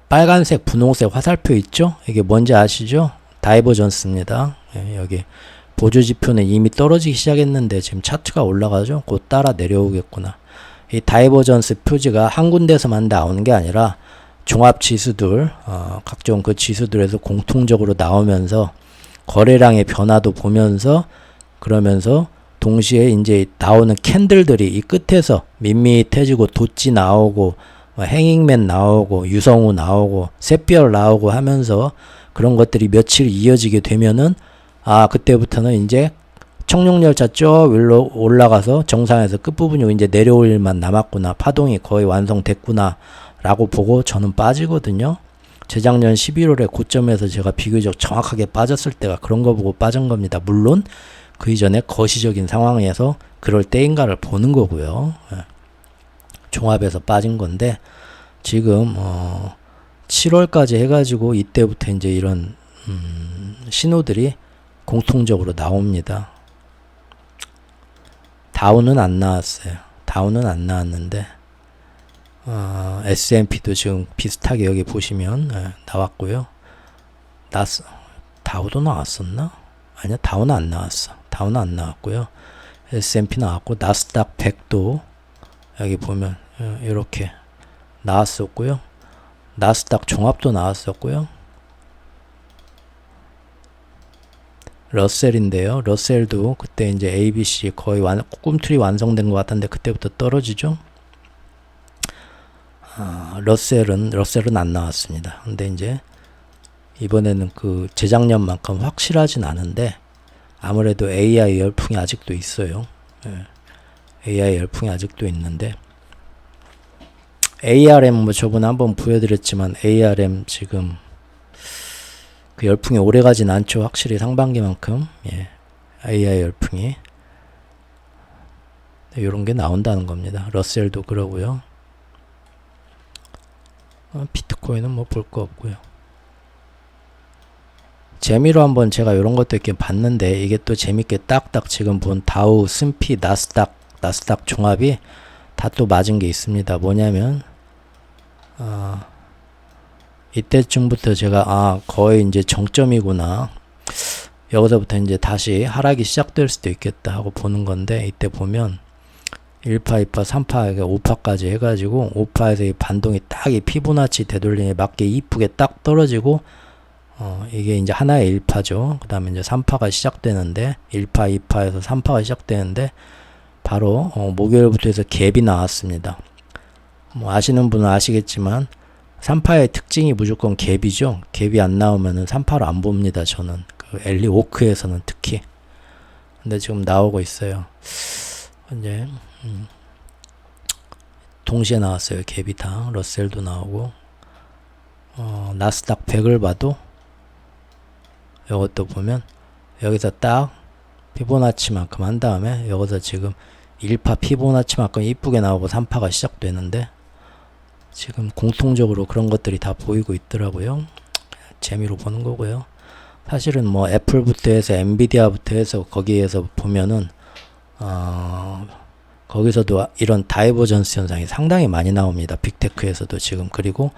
빨간색 분홍색 화살표 있죠? 이게 뭔지 아시죠? 다이버전스입니다. 여기 보조지표는 이미 떨어지기 시작했는데 지금 차트가 올라가죠? 곧 따라 내려오겠구나. 이 다이버전스 표지가 한 군데서만 나오는 게 아니라 종합지수들 각종 그 지수들에서 공통적으로 나오면서 거래량의 변화도 보면서 그러면서 동시에 이제 나오는 캔들들이 이 끝에서 밋밋해지고 도치 나오고 행잉맨 나오고 유성우 나오고 샛별 나오고 하면서 그런 것들이 며칠 이어지게 되면은 그때부터는 이제 청룡열차 쭉 위로 올라가서 정상에서 끝부분이 이제 내려올 일만 남았구나. 파동이 거의 완성됐구나. 라고 보고 저는 빠지거든요. 재작년 11월에 고점에서 제가 비교적 정확하게 빠졌을 때가 그런 거 보고 빠진 겁니다. 물론 그 이전에 거시적인 상황에서 그럴 때인가를 보는 거고요. 종합에서 빠진 건데 지금 7월까지 해가지고 이때부터 이제 이런 신호들이 공통적으로 나옵니다. 다우는 안 나왔어요. 다우는 안 나왔는데 S&P도 지금 비슷하게 여기 보시면 나왔고요. 다우도 나왔었나? 아니야, 다우는 안 나왔어. 다우는 안 나왔고요. S&P 나왔고 나스닥 100도 여기 보면 이렇게 나왔었고요. 나스닥 종합도 나왔었고요. 러셀인데요. 러셀도 그때 이제 ABC 거의 꿈틀이 완성된 것 같은데 그때부터 떨어지죠. 러셀은 안 나왔습니다. 근데 이제 이번에는 그 재작년만큼 확실하진 않은데 아무래도 AI 열풍이 아직도 있어요. AI 열풍이 아직도 있는데 ARM 뭐 저번에 한번 보여드렸지만 ARM 지금 그 열풍이 오래가진 않죠. 확실히 상반기만큼 AI 열풍이 이런 게 나온다는 겁니다. 러셀도 그러고요. 비트코인은 뭐 볼 거 없고요. 재미로 한번 제가 이런 것도 이렇게 봤는데 이게 또 재밌게 딱딱 지금 본 다우, S&P, 나스닥 종합이 다 또 맞은 게 있습니다. 뭐냐면 이때쯤부터 제가 거의 이제 정점이구나. 여기서부터 이제 다시 하락이 시작될 수도 있겠다 하고 보는 건데 이때 보면 1파, 2파, 3파, 5파까지 해가지고 5파에서 이 반동이 딱 이 피보나치 되돌림에 맞게 이쁘게 딱 떨어지고 이게 이제 하나의 1파죠. 그 다음에 이제 3파가 시작되는데 1파, 2파에서 3파가 시작되는데 바로 목요일부터 해서 갭이 나왔습니다. 뭐 아시는 분은 아시겠지만 3파의 특징이 무조건 갭이죠. 갭이 안 나오면은 3파로 안 봅니다. 저는 그 엘리 오크에서는 특히. 근데 지금 나오고 있어요. 이제 동시에 나왔어요. 갭이 다. 러셀도 나오고 나스닥 100을 봐도 이것도 보면 여기서 딱 피보나치만큼 한 다음에 여기서 지금 1파 피보나치만큼 이쁘게 나오고 3파가 시작되는데 지금 공통적으로 그런 것들이 다 보이고 있더라고요. 재미로 보는 거고요. 사실은 뭐 애플부터 해서 엔비디아부터 해서 거기에서 보면은 거기서도 이런 다이버전스 현상이 상당히 많이 나옵니다. 빅테크에서도 지금. 그리고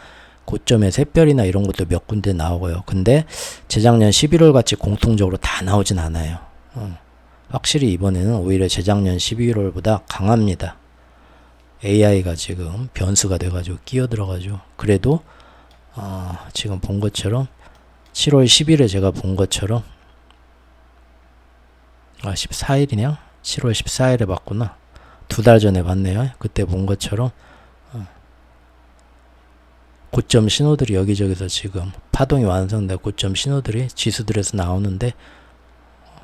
고점의 샛별이나 이런 것도 몇 군데 나오고요. 근데 재작년 11월 같이 공통적으로 다 나오진 않아요. 확실히 이번에는 오히려 재작년 11월보다 강합니다. AI가 지금 변수가 돼가지고 끼어들어가지고. 그래도 지금 본 것처럼 7월 10일에 제가 본 것처럼 14일이냐? 7월 14일에 봤구나. 2달 전에 봤네요. 그때 본 것처럼 고점 신호들이 여기저기서 지금 파동이 완성된 고점 신호들이 지수들에서 나오는데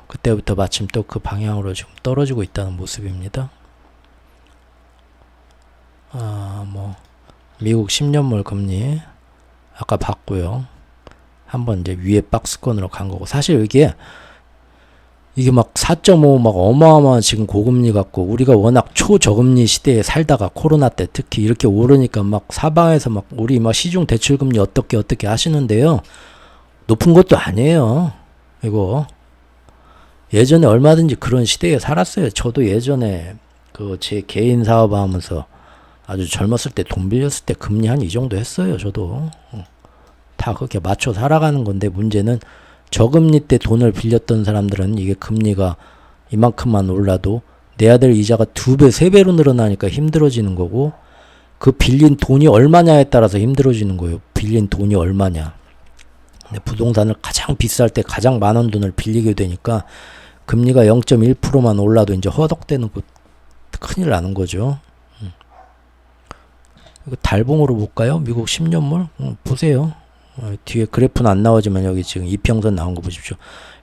그때부터 마침 또 그 방향으로 지금 떨어지고 있다는 모습입니다. 뭐 미국 10년물 금리 아까 봤고요. 한번 이제 위에 박스권으로 간 거고 사실 이게 막 4.5 막 어마어마한 지금 고금리 같고 우리가 워낙 초저금리 시대에 살다가 코로나 때 특히 이렇게 오르니까 막 사방에서 막 우리 막 시중 대출금리 어떻게 하시는데요. 높은 것도 아니에요. 이거 예전에 얼마든지 그런 시대에 살았어요. 저도 예전에 그 제 개인 사업 하면서 아주 젊었을 때 돈 빌렸을 때 금리 한 이 정도 했어요. 저도 다 그렇게 맞춰 살아가는 건데 문제는 저금리 때 돈을 빌렸던 사람들은 이게 금리가 이만큼만 올라도 내야 될 이자가 2배, 3배로 늘어나니까 힘들어지는 거고 그 빌린 돈이 얼마냐에 따라서 힘들어지는 거예요. 빌린 돈이 얼마냐. 근데 부동산을 가장 비쌀 때 가장 많은 돈을 빌리게 되니까 금리가 0.1%만 올라도 이제 허덕대는 거 큰일 나는 거죠. 이거 달봉으로 볼까요? 미국 10년물? 보세요. 뒤에 그래프는 안 나오지만 여기 지금 이평선 나온 거 보십시오.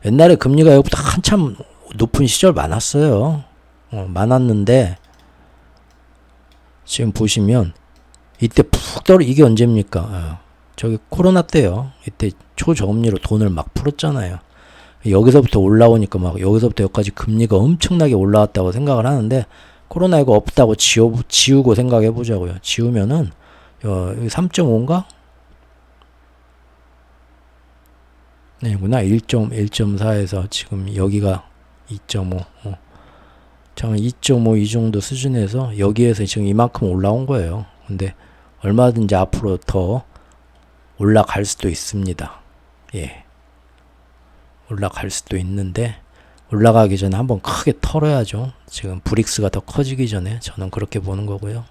옛날에 금리가 여기부터 한참 높은 시절 많았어요. 많았는데 지금 보시면 이때 푹 떨어 이게 언제입니까? 저기 코로나 때요. 이때 초저금리로 돈을 막 풀었잖아요. 여기서부터 올라오니까 막 여기서부터 여기까지 금리가 엄청나게 올라왔다고 생각을 하는데 코로나19 없다고 지우고 생각해 보자고요. 지우면은 여기 3.5인가? 네구나. 1.4에서 지금 여기가 2.5. 참 2.5 이 정도 수준에서 여기에서 지금 이만큼 올라온 거예요. 근데 얼마든지 앞으로 더 올라갈 수도 있습니다. 예. 올라갈 수도 있는데 올라가기 전에 한번 크게 털어야죠. 지금 브릭스가 더 커지기 전에 저는 그렇게 보는 거고요.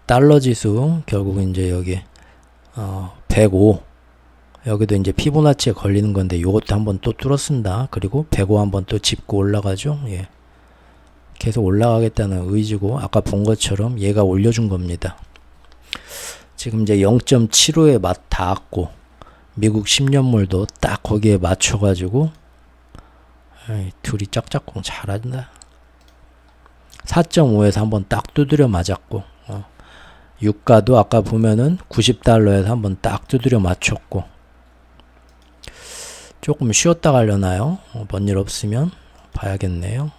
달러 지수 결국 이제 여기 105 여기도 이제 피보나치에 걸리는 건데 요것도 한번 또 뚫었습니다. 그리고 105 한번 또 짚고 올라가죠. 예. 계속 올라가겠다는 의지고 아까 본 것처럼 얘가 올려준 겁니다. 지금 이제 0.75에 맞 닿았고 미국 10년물도 딱 거기에 맞춰가지고 둘이 짝짝꿍 잘한다. 4.5에서 한번 딱 두드려 맞았고 유가도 아까 보면은 90달러에서 한번 딱 두드려 맞췄고 조금 쉬었다 가려나요? 뭔 일 없으면 봐야겠네요.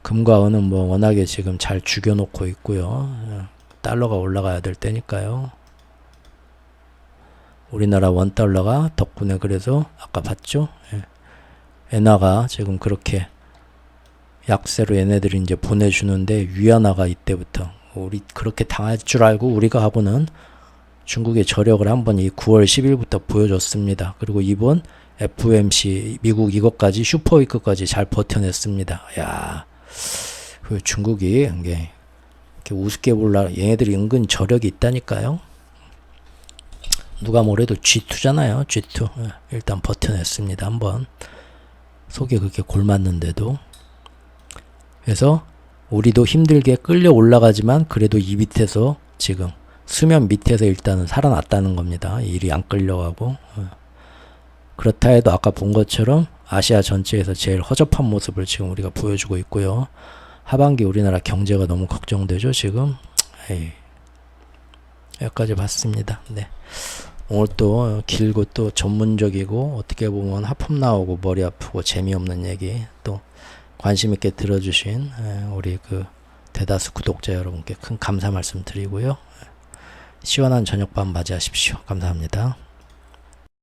금과 은은 뭐 워낙에 지금 잘 죽여놓고 있고요. 달러가 올라가야 될 때니까요. 우리나라 원달러가 덕분에 그래서 아까 봤죠? 엔화가 지금 그렇게 약세로 얘네들이 이제 보내주는데 위안화가 이때부터 우리 그렇게 당할 줄 알고 우리가 하고는 중국의 저력을 한번 이 9월 10일부터 보여줬습니다. 그리고 이번 FOMC 미국 이것까지 슈퍼위크까지 잘 버텨냈습니다. 야, 그 중국이 이게 이렇게 우습게 볼라 얘네들이 은근 저력이 있다니까요. 누가 뭐래도 G2잖아요. G2 일단 버텨냈습니다. 한번 속에 그렇게 골맞는데도 그래서 우리도 힘들게 끌려 올라가지만 그래도 이 밑에서 지금 수면 밑에서 일단은 살아났다는 겁니다. 일이 안 끌려가고 그렇다 해도 아까 본 것처럼 아시아 전체에서 제일 허접한 모습을 지금 우리가 보여주고 있고요. 하반기 우리나라 경제가 너무 걱정되죠. 지금 여기까지 봤습니다. 네. 오늘 또 길고 또 전문적이고 어떻게 보면 하품 나오고 머리 아프고 재미없는 얘기 또 관심 있게 들어주신 우리 그 대다수 구독자 여러분께 큰 감사 말씀 드리고요. 시원한 저녁밤 맞이하십시오. 감사합니다.